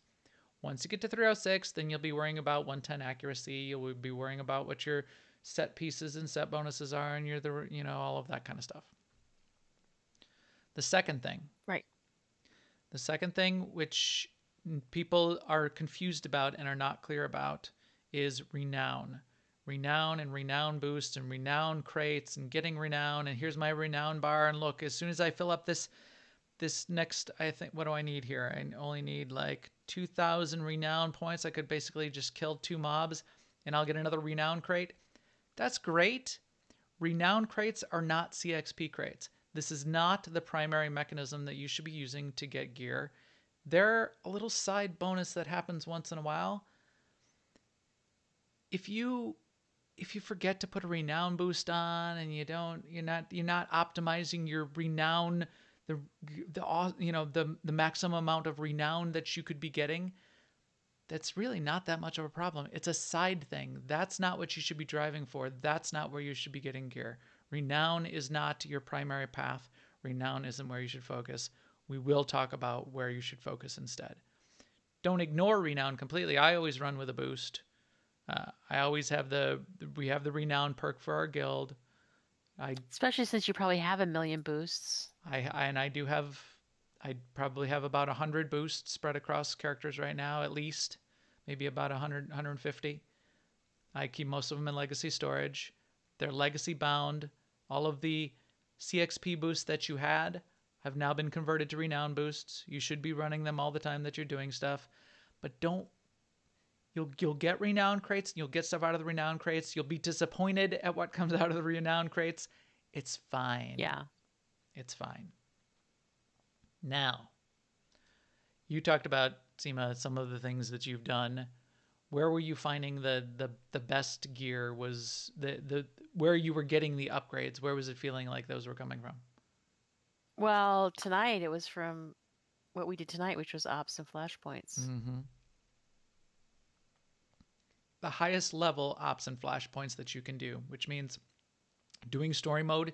Once you get to 306, then you'll be worrying about 110 accuracy. You'll be worrying about what your set pieces and set bonuses are, and all of that kind of stuff. The second thing, Right. which people are confused about and are not clear about, is renown. Renown and renown boosts and renown crates and getting renown. And here's my renown bar. And look, as soon as I fill up this next, I think, what do I need here? I only need like 2,000 renown points. I could basically just kill 2 mobs and I'll get another renown crate. That's great. Renown crates are not CXP crates. This is not the primary mechanism that you should be using to get gear. They're a little side bonus that happens once in a while. If you forget to put a renown boost on and you're not optimizing your renown, the maximum amount of renown that you could be getting, that's really not that much of a problem. It's a side thing. That's not what you should be driving for. That's not where you should be getting gear. Renown is not your primary path. Renown isn't where you should focus. We will talk about where you should focus instead. Don't ignore renown completely. I always run with a boost. I always have we have the renown perk for our guild. Especially since you probably have 1,000,000 boosts. I probably have about 100 boosts spread across characters right now, at least. Maybe about 100, 150. I keep most of them in legacy storage. They're legacy bound. All of the CXP boosts that you had have now been converted to renown boosts. You should be running them all the time that you're doing stuff. But you'll get renown crates, and you'll get stuff out of the renown crates. You'll be disappointed at what comes out of the renown crates. It's fine. Yeah. It's fine. Now, you talked about, Seema, some of the things that you've done. Where were you finding the best gear? Was the where you were getting the upgrades? Where was it feeling like those were coming from? Well, tonight it was from what we did tonight, which was ops and flashpoints. Mm-hmm. The highest level ops and flashpoints that you can do, which means doing story mode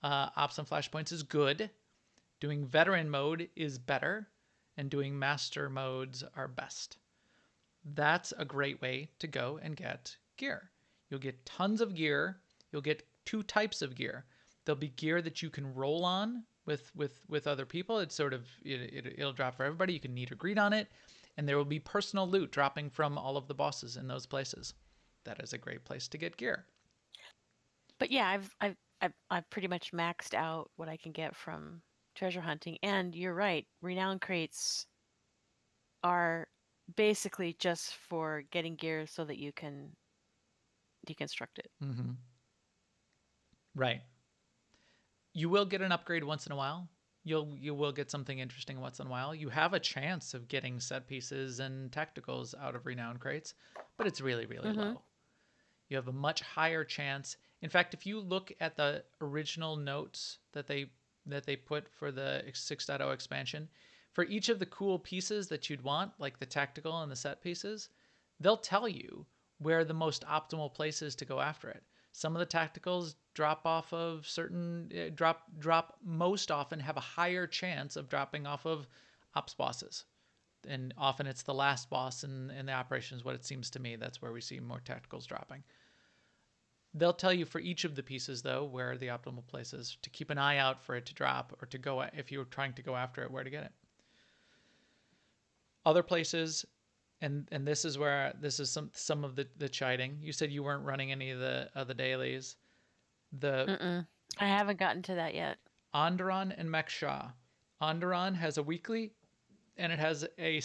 ops and flashpoints is good. Doing veteran mode is better, and doing master modes are best. That's a great way to go and get gear. You'll get tons of gear. You'll get 2 types of gear. There'll be gear that you can roll on with other people. It's sort of, it'll drop for everybody. You can meet or greet on it. And there will be personal loot dropping from all of the bosses in those places. That is a great place to get gear. But yeah, I've pretty much maxed out what I can get from treasure hunting. And you're right, renown crates are basically just for getting gear so that you can deconstruct it. Mm-hmm. Right. You will get an upgrade once in a while. You will get something interesting once in a while. You have a chance of getting set pieces and tacticals out of renown crates, but it's really, really low. You have a much higher chance. In fact, if you look at the original notes that they put for the 6.0 expansion, for each of the cool pieces that you'd want, like the tactical and the set pieces, they'll tell you where the most optimal place is to go after it. Some of the tacticals drop off of certain drop most often have a higher chance of dropping off of ops bosses, and often it's the last boss in the operation is what it seems to me. That's where we see more tacticals dropping. They'll tell you for each of the pieces, though, where the optimal place is to keep an eye out for it to drop, or to go if you're trying to go after it, where to get it. Other places, and this is some of the chiding. You said you weren't running any of the dailies. I haven't gotten to that yet. Onderon and Mekshah. Onderon has a weekly, and it has a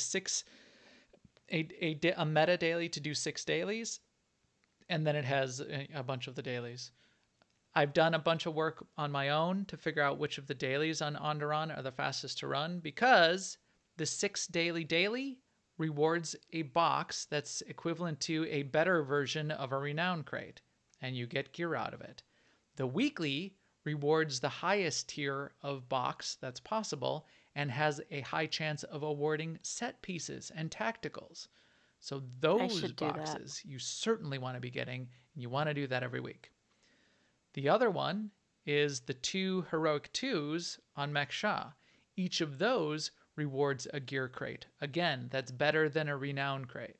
meta daily to do 6 dailies, and then it has a bunch of the dailies. I've done a bunch of work on my own to figure out which of the dailies on Onderon are the fastest to run, because the 6 daily rewards a box that's equivalent to a better version of a renown crate, and you get gear out of it. The weekly rewards the highest tier of box that's possible and has a high chance of awarding set pieces and tacticals. So those boxes you certainly want to be getting, and you want to do that every week. The other one is the 2 heroic 2s on Mekshah. Each of those rewards a gear crate. Again, that's better than a renown crate.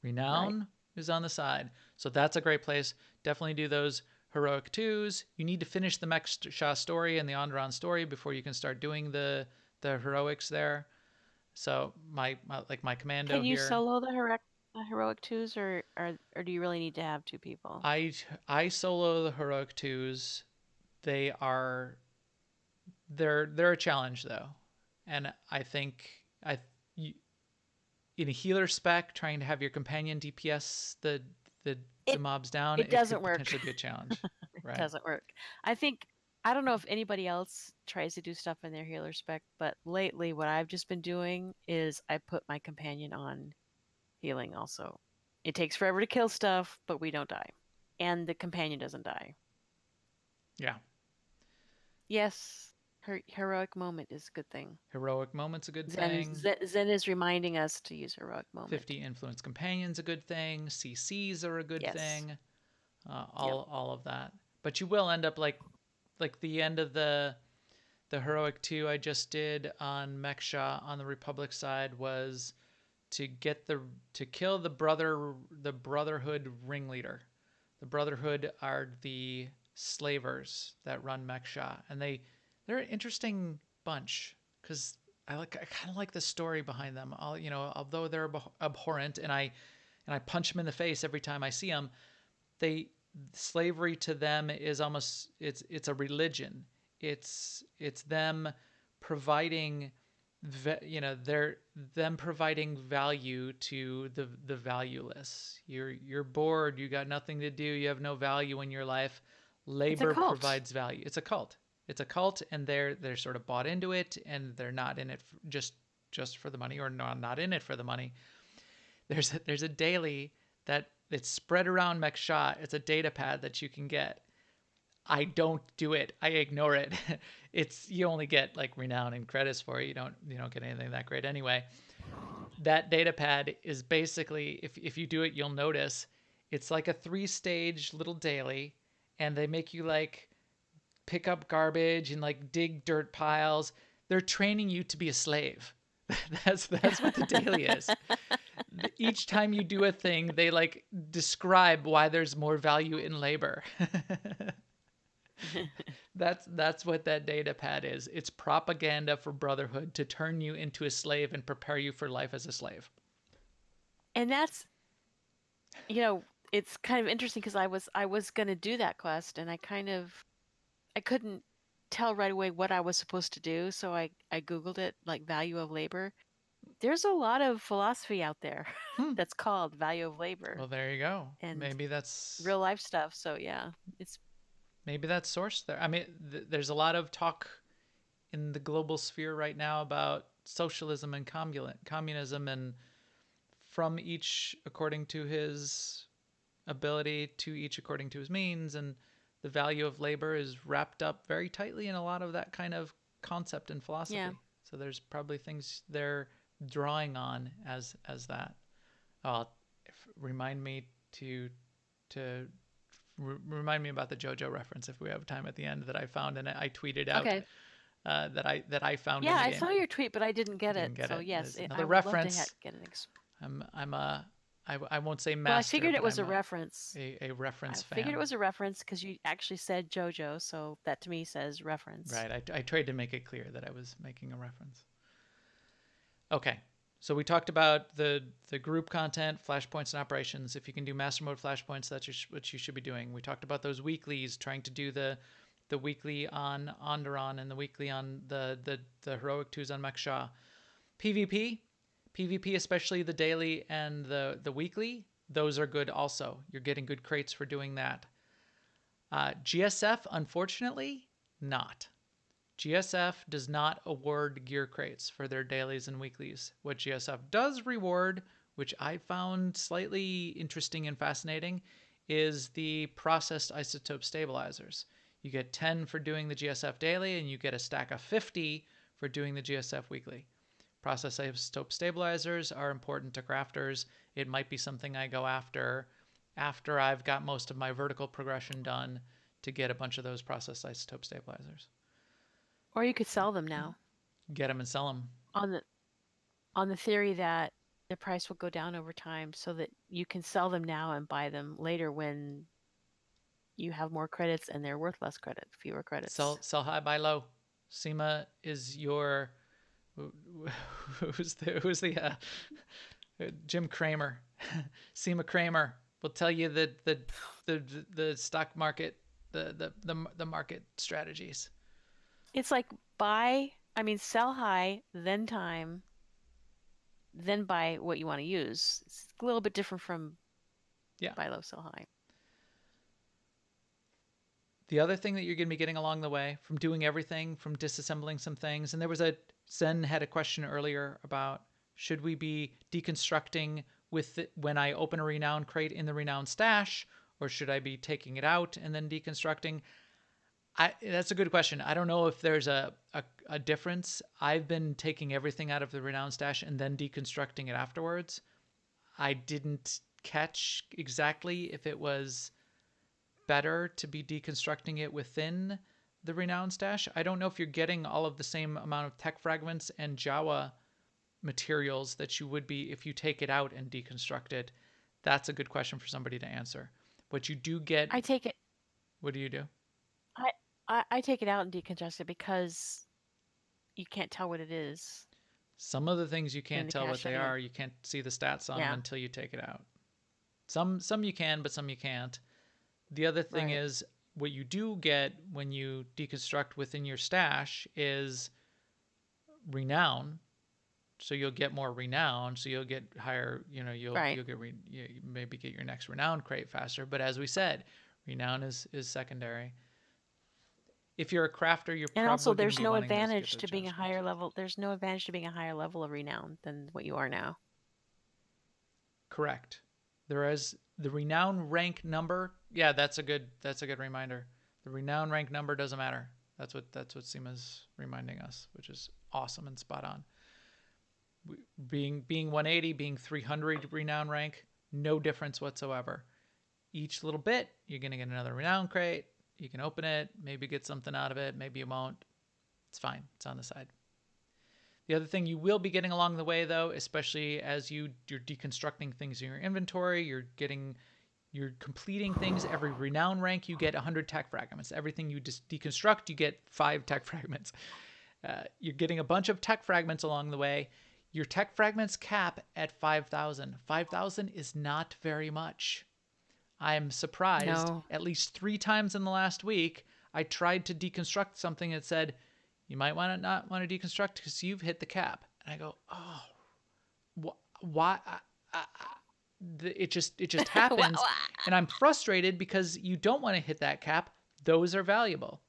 Renown is on the side. So that's a great place. Definitely do those heroic 2s. You need to finish the Mech Shah story and the Onderon story before you can start doing the heroics there. So my commando Can you here. solo the heroic twos, or do you really need to have two people? I solo the heroic 2s. They are they're a challenge though, and I think in a healer spec, trying to have your companion DPS the It mobs down, it it doesn't could work. potentially be a challenge. It Right. doesn't work. I think I don't know if anybody else tries to do stuff in their healer spec, but lately what I've just been doing is I put my companion on healing also. It takes forever to kill stuff, but we don't die. And the companion doesn't die. Yeah. Yes, her heroic moment is a good thing. Heroic moment's a good Zen, thing. Zen is reminding us to use heroic moment. 50 influence companions a good thing. CCs are a good Yes. thing. Yep. All of that. But you will end up like the end of the heroic 2 I just did on Mech Shah on the Republic side was to kill the Brotherhood ringleader. The Brotherhood are the slavers that run Mech Shah, and they're an interesting bunch because I kind of like the story behind them. Although they're abhorrent, and I punch them in the face every time I see them. They Slavery to them is almost it's a religion. It's them providing they're them providing value to the valueless. You're bored, you got nothing to do, you have no value in your life. It's a Labor cult. provides value. It's a cult. It's a cult, and they're sort of bought into it, and they're not in it just for the money, or not in it for the money. There's a daily that it's spread around Mech Shah. It's a data pad that you can get. I don't do it. I ignore it. You only get like renown and credits for it. You don't get anything that great anyway. That data pad is basically, if you do it, you'll notice it's like a 3-stage little daily, and they make you like pick up garbage and like dig dirt piles. They're training you to be a slave. That's what the daily is. Each time you do a thing, they like describe why there's more value in labor. That's what that data pad is. It's propaganda for Brotherhood to turn you into a slave and prepare you for life as a slave. And that's it's kind of interesting because I was gonna do that quest, and I couldn't tell right away what I was supposed to do, so I googled it, like value of labor. There's a lot of philosophy out there that's called value of labor. Well, there you go. And Maybe that's real life stuff. So yeah, it's source there. I mean, there's a lot of talk in the global sphere right now about socialism and communism, and from each according to his ability, to each according to his means, and the value of labor is wrapped up very tightly in a lot of that kind of concept and philosophy. Yeah. So there's probably things they're drawing on as that. Remind me to remind me about the JoJo reference if we have time at the end that I found, and I tweeted out. Okay. That I found. Yeah, in the I game. saw your tweet, but I didn't get it. Get so it. yes, Another I would reference. love to get an I won't say master. Well, I figured it was a reference. A reference fan. I figured it was a reference because you actually said JoJo, so that to me says reference. Right. I tried to make it clear that I was making a reference. Okay. So we talked about the group content, flashpoints, and operations. If you can do master mode flashpoints, that's what you should be doing. We talked about those weeklies, trying to do the weekly on Onderon and the weekly on the heroic 2s on Mech Shah. PvP, especially the daily and the weekly, those are good also. You're getting good crates for doing that. GSF, unfortunately, not. GSF does not award gear crates for their dailies and weeklies. What GSF does reward, which I found slightly interesting and fascinating, is the processed isotope stabilizers. You get 10 for doing the GSF daily, and you get a stack of 50 for doing the GSF weekly. Processed isotope stabilizers are important to crafters. It might be something I go after I've got most of my vertical progression done, to get a bunch of those processed isotope stabilizers. Or you could sell them now. Get them and sell them. On the theory that the price will go down over time, so that you can sell them now and buy them later when you have more credits and they're worth less credit, fewer credits. Sell high, buy low. SEMA is your who's the Jim Cramer, SEMA Kramer will tell you the stock market, the market strategies. It's like sell high, then time, then buy what you want to use. It's a little bit different from buy low, sell high. The other thing that you're going to be getting along the way from doing everything, from disassembling some things, and there was Zen had a question earlier about should we be deconstructing when I open a renown crate in the renown stash, or should I be taking it out and then deconstructing? That's a good question. I don't know if there's a difference. I've been taking everything out of the renown stash and then deconstructing it afterwards. I didn't catch exactly if it was better to be deconstructing it within the renown stash. I don't know if you're getting all of the same amount of tech fragments and Jawa materials that you would be if you take it out and deconstruct it. That's a good question for somebody to answer. But you do get. I take it. What do you do? I take it out and deconstruct it because you can't tell what it is. Some of the things you can't tell what they are. You can't see the stats on them until you take it out. Some you can, but some you can't. The other thing is what you do get when you deconstruct within your stash is renown. So you'll get more renown. So you'll get higher. You'll maybe get your next renown crate faster. But as we said, renown is secondary. If you're a crafter, you're and probably also there's be no wanting advantage to being a adjustments. higher level. There's no advantage to being a higher level of renown than what you are now. Correct. There is the renown rank number. Yeah, that's a good reminder. The renown rank number doesn't matter. That's what SEMA's reminding us, which is awesome and spot on. Being 180, being 300 renown rank, no difference whatsoever. Each little bit, you're gonna get another renown crate. You can open it, maybe get something out of it, maybe you won't. It's fine. It's on the side. The other thing you will be getting along the way, though, especially as you're deconstructing things in your inventory, you're completing things. Every renown rank, you get 100 tech fragments. Everything you just deconstruct, you get 5 tech fragments. You're getting a bunch of tech fragments along the way. Your tech fragments cap at 5,000. 5,000 is not very much. I'm surprised. No. At least 3 times in the last week, I tried to deconstruct something that said, you might not want to deconstruct because you've hit the cap. And I go, oh, why? It just happens. And I'm frustrated because you don't want to hit that cap. Those are valuable.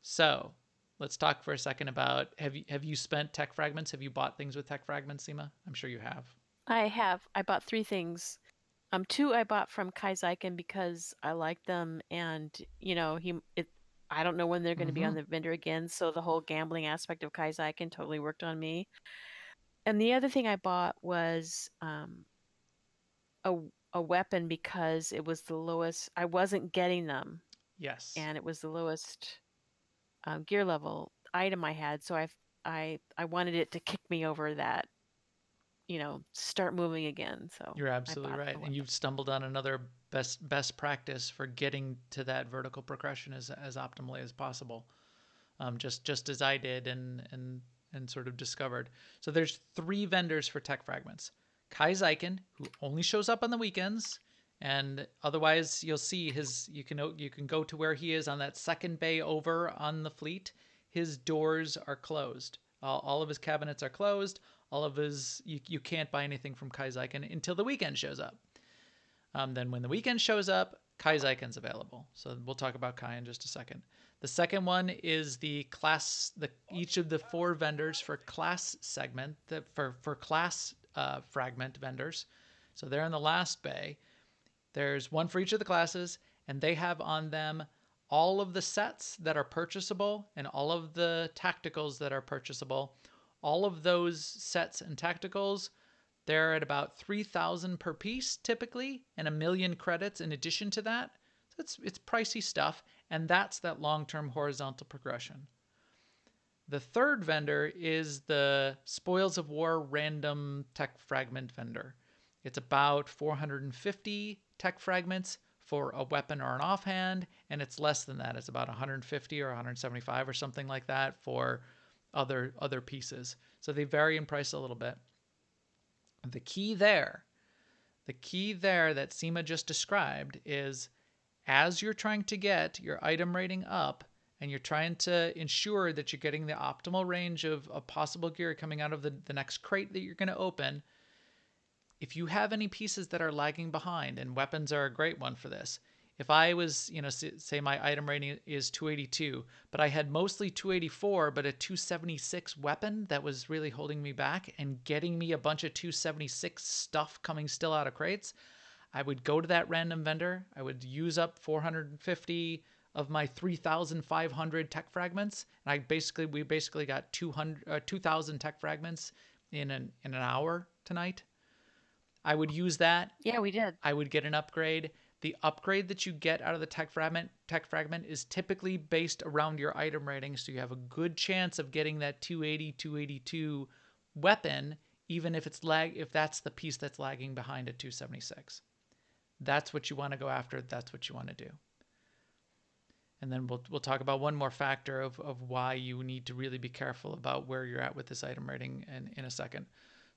So let's talk for a second about, have you spent tech fragments? Have you bought things with tech fragments, Seema? I'm sure you have. I have. I bought 3 things. 2 I bought from Kai Zyken because I like them, and I don't know when they're going to be on the vendor again, so the whole gambling aspect of Kai Zyken totally worked on me. And the other thing I bought was a weapon because it was the lowest. I wasn't getting them. Yes. And it was the lowest gear level item I had, so I wanted it to kick me over that, start moving again. So you're absolutely right, and you've stumbled on another best practice for getting to that vertical progression as optimally as possible. Just as I did and sort of discovered. So there's 3 vendors for tech fragments. Kai Zyken, who only shows up on the weekends, and otherwise you'll see you can go to where he is on that second bay over on the fleet. His doors are closed. All of his cabinets are closed. All of his you can't buy anything from Kai Zyken until the weekend shows up. Then when the weekend shows up, Kai Zyken's available. So we'll talk about Kai in just a second. The second one is each of the 4 vendors for class segment, for class fragment vendors. So they're in the last bay. There's one for each of the classes, and they have on them all of the sets that are purchasable and all of the tacticals that are purchasable. All of those sets and tacticals, they're at about 3,000 per piece typically, and 1,000,000 credits in addition to that. So it's pricey stuff, and that's that long-term horizontal progression. The third vendor is the Spoils of War random tech fragment vendor. It's about 450 tech fragments for a weapon or an offhand, and it's less than that. It's about 150 or 175 or something like that for other pieces. So they vary in price a little bit. The key there, that Seema just described is as you're trying to get your item rating up and you're trying to ensure that you're getting the optimal range of possible gear coming out of the next crate that you're going to open, if you have any pieces that are lagging behind, and weapons are a great one for this. If I was, say my item rating is 282, but I had mostly 284, but a 276 weapon that was really holding me back and getting me a bunch of 276 stuff coming still out of crates, I would go to that random vendor. I would use up 450 of my 3,500 tech fragments, and we basically got 2,000 tech fragments in an hour tonight. I would use that. Yeah, we did. I would get an upgrade. The upgrade that you get out of the tech fragment is typically based around your item rating, so you have a good chance of getting that 280, 282 weapon, even if that's the piece that's lagging behind at 276. That's what you want to go after. That's what you want to do. And then we'll talk about one more factor of why you need to really be careful about where you're at with this item rating in a second.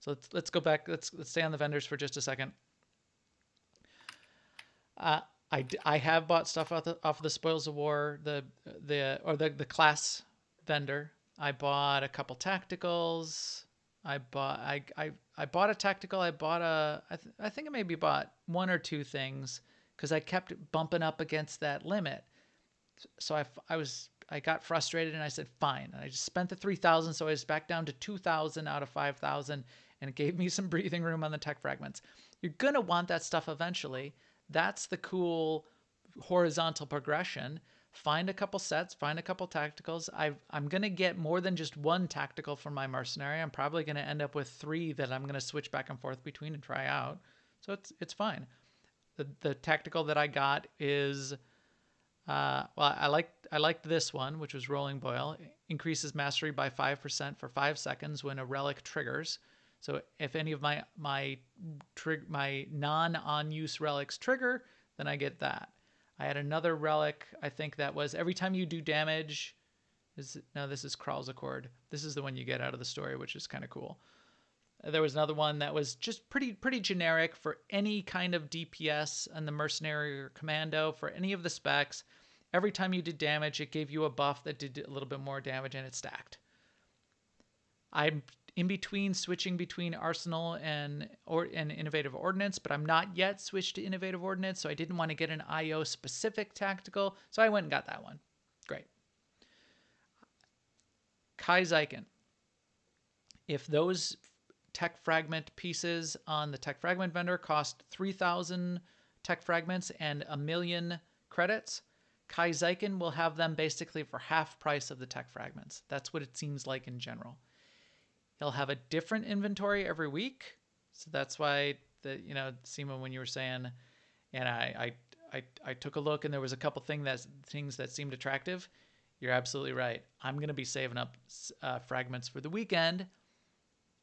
So let's go back. Let's stay on the vendors for just a second. I have bought stuff off of the Spoils of War, the class vendor. I bought a couple tacticals. I bought a tactical. I think I maybe bought one or two things because I kept bumping up against that limit. So I got frustrated and I said fine. And I just spent the 3,000, so I was back down to 2,000 out of 5,000, and it gave me some breathing room on the tech fragments. You're gonna want that stuff eventually. That's the cool horizontal progression. Find a couple sets, find a couple tacticals. I'm going to get more than just one tactical from my mercenary. I'm probably going to end up with 3 that I'm going to switch back and forth between and try out. So it's fine. The tactical that I got is I liked this one, which was Rolling Boil. It increases mastery by 5% for 5 seconds when a relic triggers. So if any of my non-on-use relics trigger, then I get that. I had another relic, I think that was every time you do damage. This is Kral's Accord. This is the one you get out of the story, which is kind of cool. There was another one that was just pretty generic for any kind of DPS and the Mercenary or Commando, for any of the specs. Every time you did damage, it gave you a buff that did a little bit more damage, and it stacked. I'm in between switching between Arsenal and Innovative Ordnance, but I'm not yet switched to Innovative Ordnance, so I didn't want to get an IO specific tactical, so I went and got that one. Great. Kai Zyken. If those tech fragment pieces on the tech fragment vendor cost 3,000 tech fragments and 1,000,000 credits, Kai Zyken will have them basically for half price of the tech fragments. That's what it seems like in general. He'll have a different inventory every week. So that's why Seema, when you were saying, and I took a look and there was a couple things that seemed attractive. You're absolutely right. I'm going to be saving up fragments for the weekend.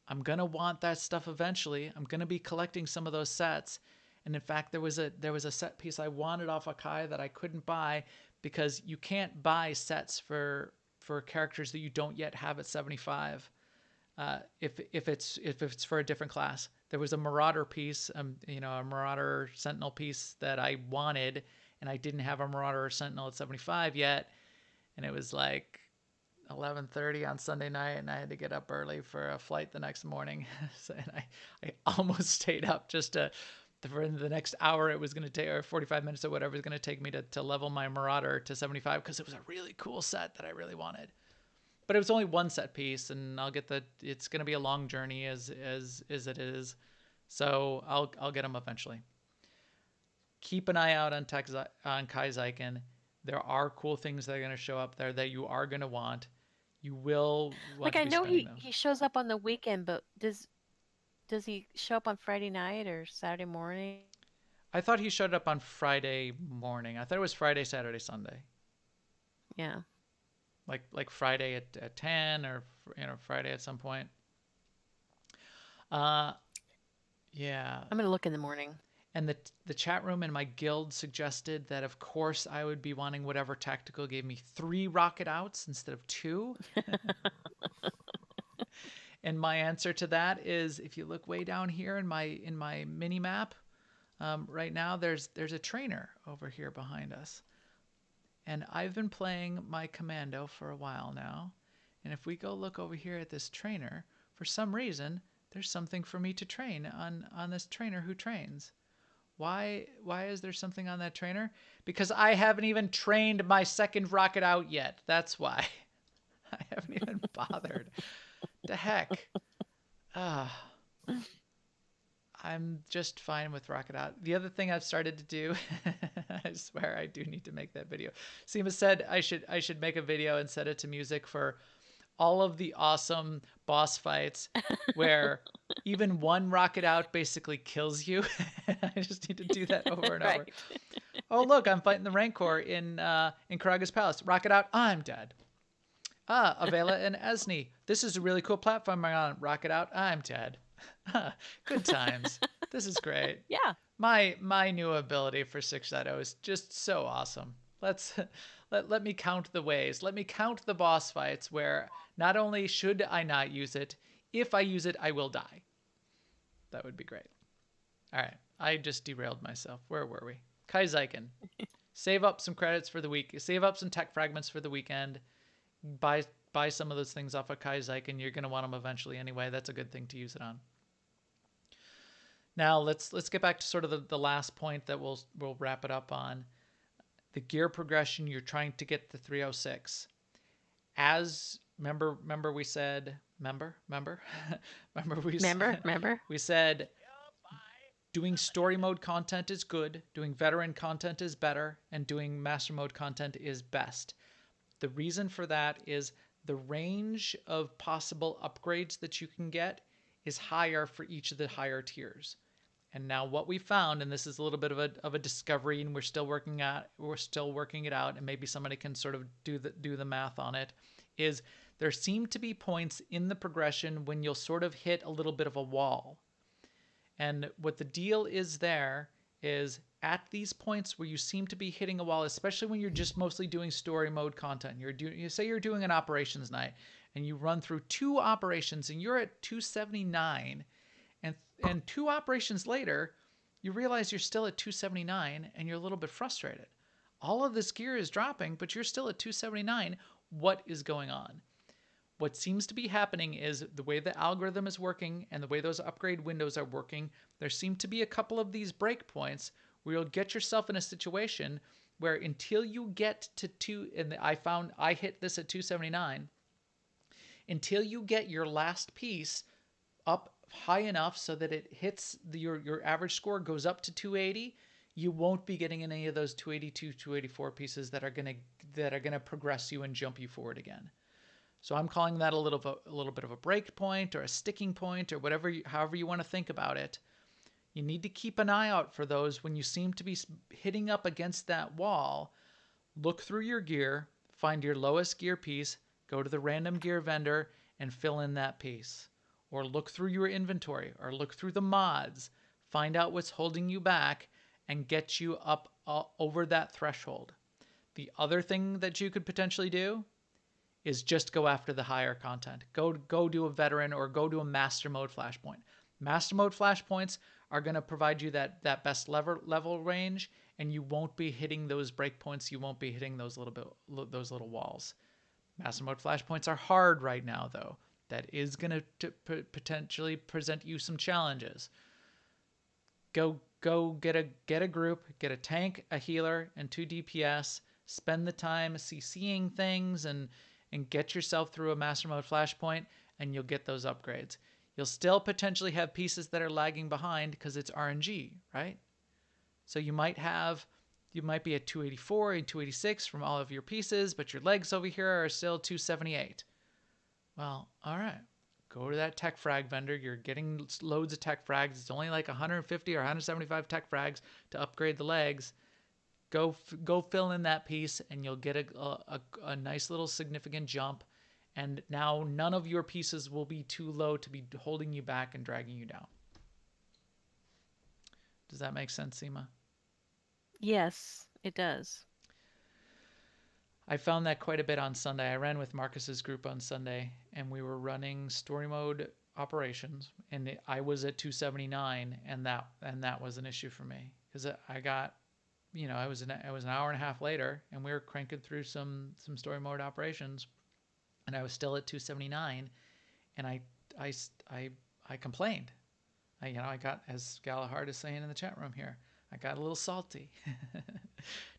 I'm going to want that stuff eventually. I'm going to be collecting some of those sets. And in fact, there was a set piece I wanted off of Kai that I couldn't buy because you can't buy sets for characters that you don't yet have at 75. If it's for a different class. There was a Marauder piece, a Marauder Sentinel piece that I wanted, and I didn't have a Marauder Sentinel at 75 yet, and it was like 11:30 on Sunday night, and I had to get up early for a flight the next morning. And I almost stayed up just for the next hour it was going to take, or 45 minutes or whatever it was going to take me to level my Marauder to 75 because it was a really cool set that I really wanted. But it was only one set piece, and it's going to be a long journey as it is. So I'll get them eventually. Keep an eye out on Kai Zyken. There are cool things that are going to show up there that you are going to want. You will want to I be know spending them. he shows up on the weekend, but does he show up on Friday night or Saturday morning? I thought he showed up on Friday morning. I thought it was Friday, Saturday, Sunday. Yeah. Like Friday at 10 or Friday at some point. Yeah. I'm going to look in the morning. And the chat room in my guild suggested that, of course, I would be wanting whatever tactical gave me 3 rocket outs instead of 2. And my answer to that is, if you look way down here in my mini map, right now there's a trainer over here behind us. And I've been playing my commando for a while now. And if we go look over here at this trainer, for some reason, there's something for me to train on this trainer who trains. Why is there something on that trainer? Because I haven't even trained my second rocket out yet. That's why. I haven't even bothered. The heck? I'm just fine with rocket out. The other thing I've started to do, I swear I do need to make that video. Seema said I should make a video and set it to music for all of the awesome boss fights where even one rocket out basically kills you. I just need to do that over and over. Right. Oh, look, I'm fighting the Rancor in Karaga's Palace. Rocket out, I'm dead. Avela and Esne. This is a really cool platform I'm on. Rocket out, I'm dead. Good times. This is great. Yeah. My new ability for 6.0 is just so awesome. Let me count the ways. Let me count the boss fights where not only should I not use it, if I use it, I will die. That would be great. All right. I just derailed myself. Where were we? Kaizyken. Save up some credits for the week. Save up some tech fragments for the weekend. Buy some of those things off of Kaizyken. You're going to want them eventually anyway. That's a good thing to use it on. Now let's get back to sort of the last point that we'll wrap it up on. The gear progression, you're trying to get the 306. As remember we said we said doing story mode content is good, doing veteran content is better, and doing master mode content is best. The reason for that is the range of possible upgrades that you can get is higher for each of the higher tiers. And now what we found, and this is a little bit of a discovery, and we're still working it out, and maybe somebody can sort of do the math on it, is there seem to be points in the progression when you'll sort of hit a little bit of a wall. And what the deal is there is at these points where you seem to be hitting a wall, especially when you're just mostly doing story mode content. You say you're doing an operations night and you run through 2 operations and you're at 279, and 2 operations later, you realize you're still at 279 and you're a little bit frustrated. All of this gear is dropping, but you're still at 279. What is going on? What seems to be happening is the way the algorithm is working and the way those upgrade windows are working, there seem to be a couple of these breakpoints where you'll get yourself in a situation where until you get to 2, and I hit this at 279, until you get your last piece up high enough so that it hits your average score goes up to 280, you won't be getting any of those 282, 284 pieces that are gonna progress you and jump you forward again. So I'm calling that a little bit of a break point or a sticking point or however you want to think about it. You need to keep an eye out for those when you seem to be hitting up against that wall. Look through your gear, find your lowest gear piece, go to the random gear vendor and fill in that piece. Or look through your inventory or look through the mods, find out what's holding you back and get you up over that threshold. The other thing that you could potentially do is just go after the higher content. Go do a veteran or go do a master mode flashpoint. Master mode flashpoints are going to provide you that best level range, and you won't be hitting those breakpoints. You won't be hitting those little walls. Master mode flashpoints are hard right now, though. That is going to potentially present you some challenges. Go get a group, get a tank, a healer, and 2 DPS. Spend the time CCing things and get yourself through a master mode flashpoint, and you'll get those upgrades. You'll still potentially have pieces that are lagging behind because it's RNG, right? So you might be at 284 and 286 from all of your pieces, but your legs over here are still 278. Well, all right. Go to that tech frag vendor. You're getting loads of tech frags. It's only like 150 or 175 tech frags to upgrade the legs. Go fill in that piece, and you'll get a nice little significant jump. And now none of your pieces will be too low to be holding you back and dragging you down. Does that make sense, Seema? Yes, it does. I found that quite a bit on Sunday. I ran with Marcus's group on Sunday, and we were running story mode operations, and I was at 279, and that was an issue for me because I got, I was an hour and a half later, and we were cranking through some story mode operations, and I was still at 279, and I I I complained. I got, as Galahard is saying in the chat room here, I got a little salty.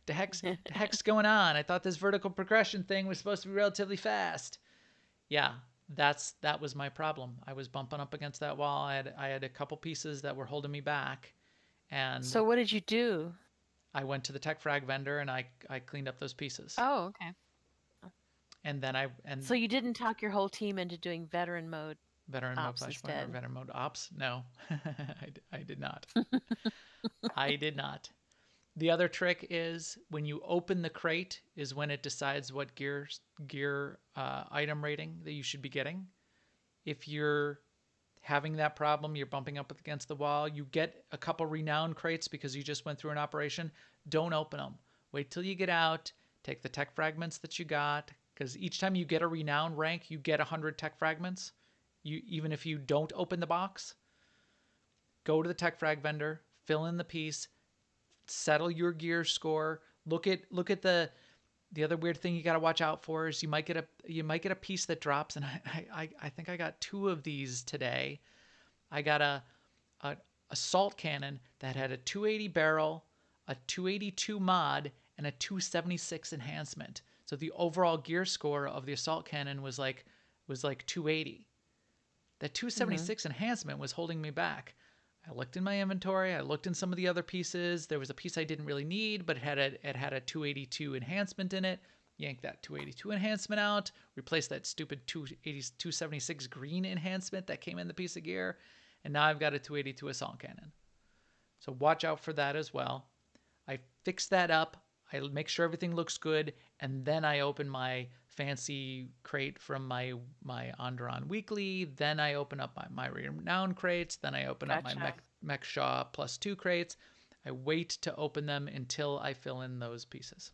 the heck's going on? I thought this vertical progression thing was supposed to be relatively fast. Yeah, that was my problem. I was bumping up against that wall. I had a couple pieces that were holding me back, and So what did you do? I went to the tech frag vendor and I cleaned up those pieces. Oh, okay. And then So you didn't talk your whole team into doing veteran mode veteran mode ops flashpoint or instead? veteran mode ops? No, I did not. I did not. The other trick is when you open the crate is when it decides what gear item rating that you should be getting. If you're having that problem, you're bumping up against the wall, you get a couple renown crates because you just went through an operation, don't open them. Wait till you get out, take the tech fragments that you got, because each time you get a renown rank, you get 100 tech fragments. Even if you don't open the box, go to the tech frag vendor, fill in the piece, settle your gear score. Look at the other weird thing you got to watch out for is you might get a piece that drops, and I think I got two of these today. I got a assault cannon that had a 280 barrel, a 282 mod, and a 276 enhancement. So the overall gear score of the assault cannon was like 280. That 276 enhancement was holding me back. I looked in my inventory. I looked in some of the other pieces. There was a piece I didn't really need, but it had a 282 enhancement in it. Yank that 282 enhancement out. Replace that stupid 276 green enhancement that came in the piece of gear. And now I've got a 282 assault cannon. So watch out for that as well. I fix that up. I make sure everything looks good, and then I open my fancy crate from my Onderon Weekly. Then I open up my renown crates. Then I open up my Gotcha. Mech Shaw +2 crates. I wait to open them until I fill in those pieces.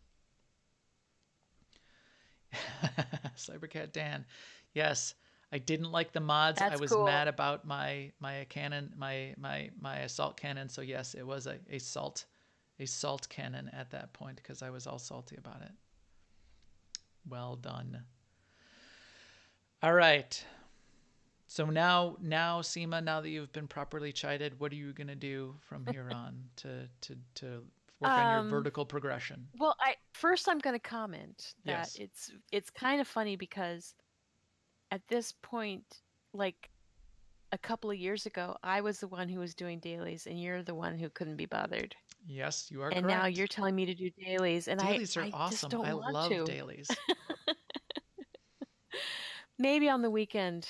Cybercat Dan, yes, I didn't like the mods. I That's was cool. mad about my cannon, my assault cannon. So yes, it was a salt cannon at that point because I was all salty about it. Well done. All right. So now, Seema, now that you've been properly chided, what are you gonna do from here on to work on your vertical progression? Well, I'm going to comment that Yes. it's kind of funny because at this point, like a couple of years ago, I was the one who was doing dailies, and you're the one who couldn't be bothered. Yes, you are And now correct. you're telling me to do dailies, and Dailies are I just awesome. don't I want love to. dailies. Maybe on the weekend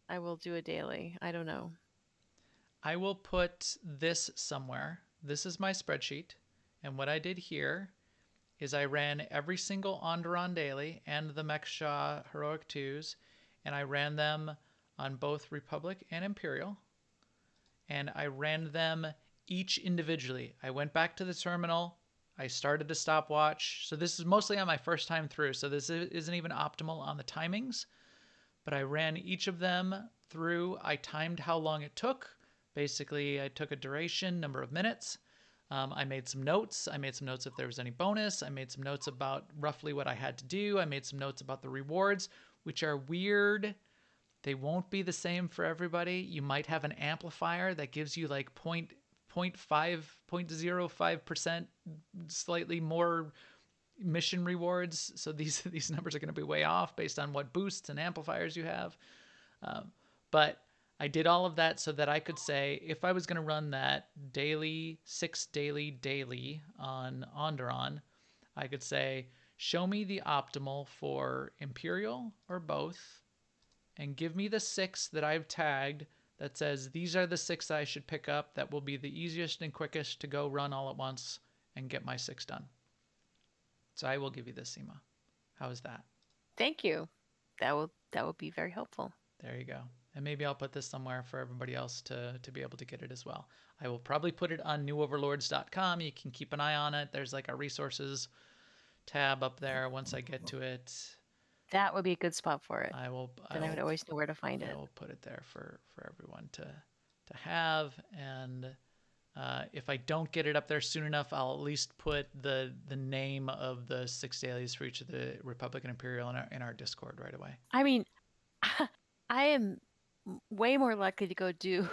I will do a daily. I don't know. I will put this somewhere. This is my spreadsheet. And what I did here is I ran every single Onderon daily and the Mechshaw Heroic 2s, and I ran them on both Republic and Imperial. And I ran them each individually. I went back to the terminal. I started a stopwatch. So this is mostly on my first time through. So this isn't even optimal on the timings. But I ran each of them through. I timed how long it took. Basically, I took a duration, number of minutes. I made some notes. I made some notes if there was any bonus. I made some notes about roughly what I had to do. I made some notes about the rewards, which are weird. They won't be the same for everybody. You might have an amplifier that gives you like 0.05% slightly more mission rewards. So these numbers are going to be way off based on what boosts and amplifiers you have. But I did all of that so that I could say if I was going to run that daily 6 daily on Onderon, I could say show me the optimal for Imperial or both, and give me the 6 that I've tagged that says these are the 6 I should pick up that will be the easiest and quickest to go run all at once and get my 6 done. So I will give you this, Seema. How is that? Thank you. That will be very helpful. There you go. And maybe I'll put this somewhere for everybody else to be able to get it as well. I will probably put it on newoverlords.com. You can keep an eye on it. There's like a resources tab up there. Once I get to it, That would be a good spot for it. I will Then I would always know where to find I it. will put it there for everyone to have. And if I don't get it up there soon enough, I'll at least put the name of the 6 dailies for each of the Republic and Imperial in our Discord right away. I mean, I am way more likely to go do,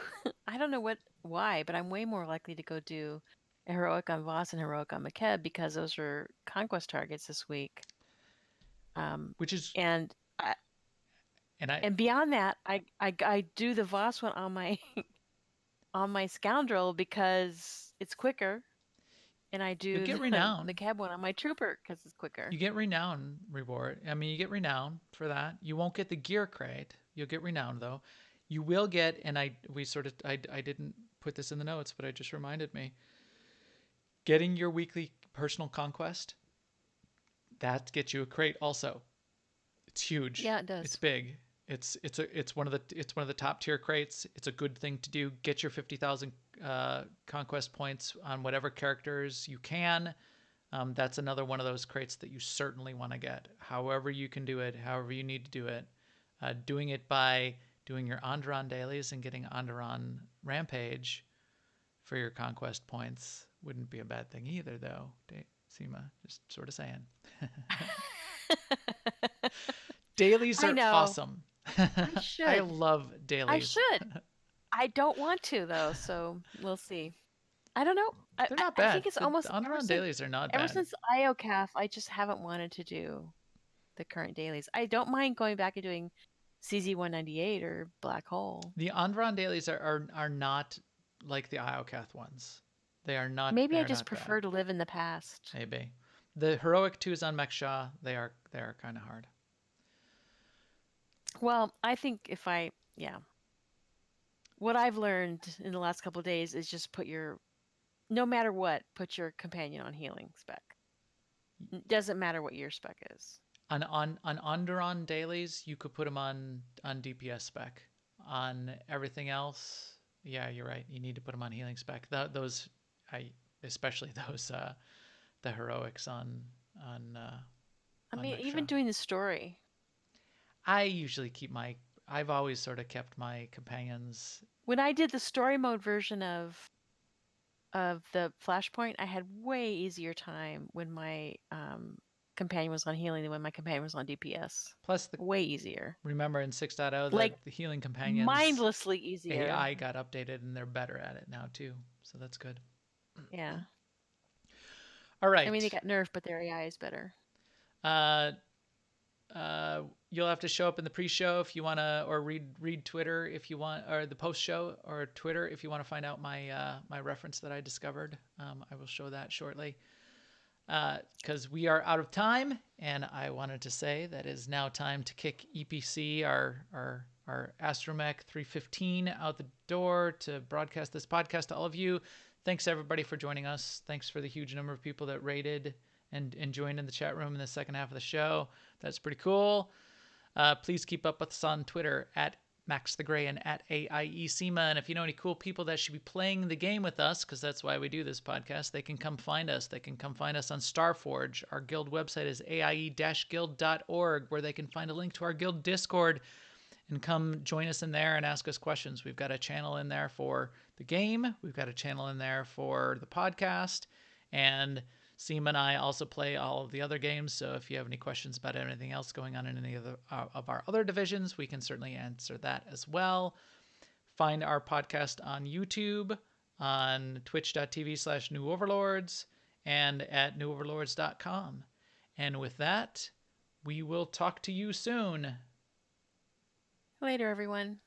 I don't know why, but I'm way more likely to go do a heroic on Voss and heroic on McKeb because those are conquest targets this week. Which is and I, and I and beyond that, I do the Voss one on my on my scoundrel because it's quicker, and I you'll do get the renown. McKeb one on my trooper because it's quicker. You get renown reward. I mean, you get renown for that. You won't get the gear crate. You'll get renown though. You will get, and I didn't put this in the notes, but it just reminded me. Getting your weekly personal conquest, that gets you a crate also. It's huge. Yeah, it does. It's big. It's one of the top tier crates. It's a good thing to do. Get your 50,000 conquest points on whatever characters you can. That's another one of those crates that you certainly want to get. However you can do it, however you need to do it. Doing it by doing your Onderon dailies and getting Onderon Rampage for your conquest points wouldn't be a bad thing either, though. Seema, just sort of saying. Dailies are awesome. I should. I love dailies. I should. I don't want to though, so we'll see. I don't know. They're not bad. I think it's almost the Onderon dailies are not bad. Ever since IOCAF, I just haven't wanted to do the current dailies. I don't mind going back and doing CZ-198 or Black Hole. The Onderon dailies are not like the IOCAth ones. They are not. Maybe I just prefer to live in the past. Maybe. The heroic 2s on Mechsha, they are kind of hard. Well, I think what I've learned in the last couple of days is just no matter what, put your companion on healing spec. Doesn't matter what your spec is. On Onderon dailies, you could put them on DPS spec. On everything else, yeah, you're right. You need to put them on healing spec. Especially those the heroics on. I mean, Mechsha. even doing the story. I usually I've always sort of kept my companions. When I did the story mode version of the Flashpoint, I had way easier time when my companion was on healing than when my companion was on DPS. Plus, way easier. Remember in 6.0, like the healing companions mindlessly easier. AI got updated and they're better at it now too. So that's good. Yeah. All right. I mean, they got nerfed, but their AI is better. You'll have to show up in the pre-show if you want to, or read Twitter if you want, or the post-show or Twitter if you want to find out my reference that I discovered. I will show that shortly. Because we are out of time, and I wanted to say that it is now time to kick EPC, our Astromech 315 out the door to broadcast this podcast to all of you. Thanks everybody for joining us. Thanks for the huge number of people that rated and joined in the chat room in the second half of the show. That's pretty cool. Please keep up with us on Twitter at Max the Gray and at AIESEMA. And if you know any cool people that should be playing the game with us, because that's why we do this podcast, they can come find us. They can come find us on Starforge. Our guild website is aie-guild.org, where they can find a link to our guild Discord and come join us in there and ask us questions. We've got a channel in there for the game. We've got a channel in there for the podcast. And Seema and I also play all of the other games, so if you have any questions about anything else going on in any of our other divisions, we can certainly answer that as well. Find our podcast on YouTube, on twitch.tv/newoverlords, and at newoverlords.com. And with that, we will talk to you soon. Later, everyone.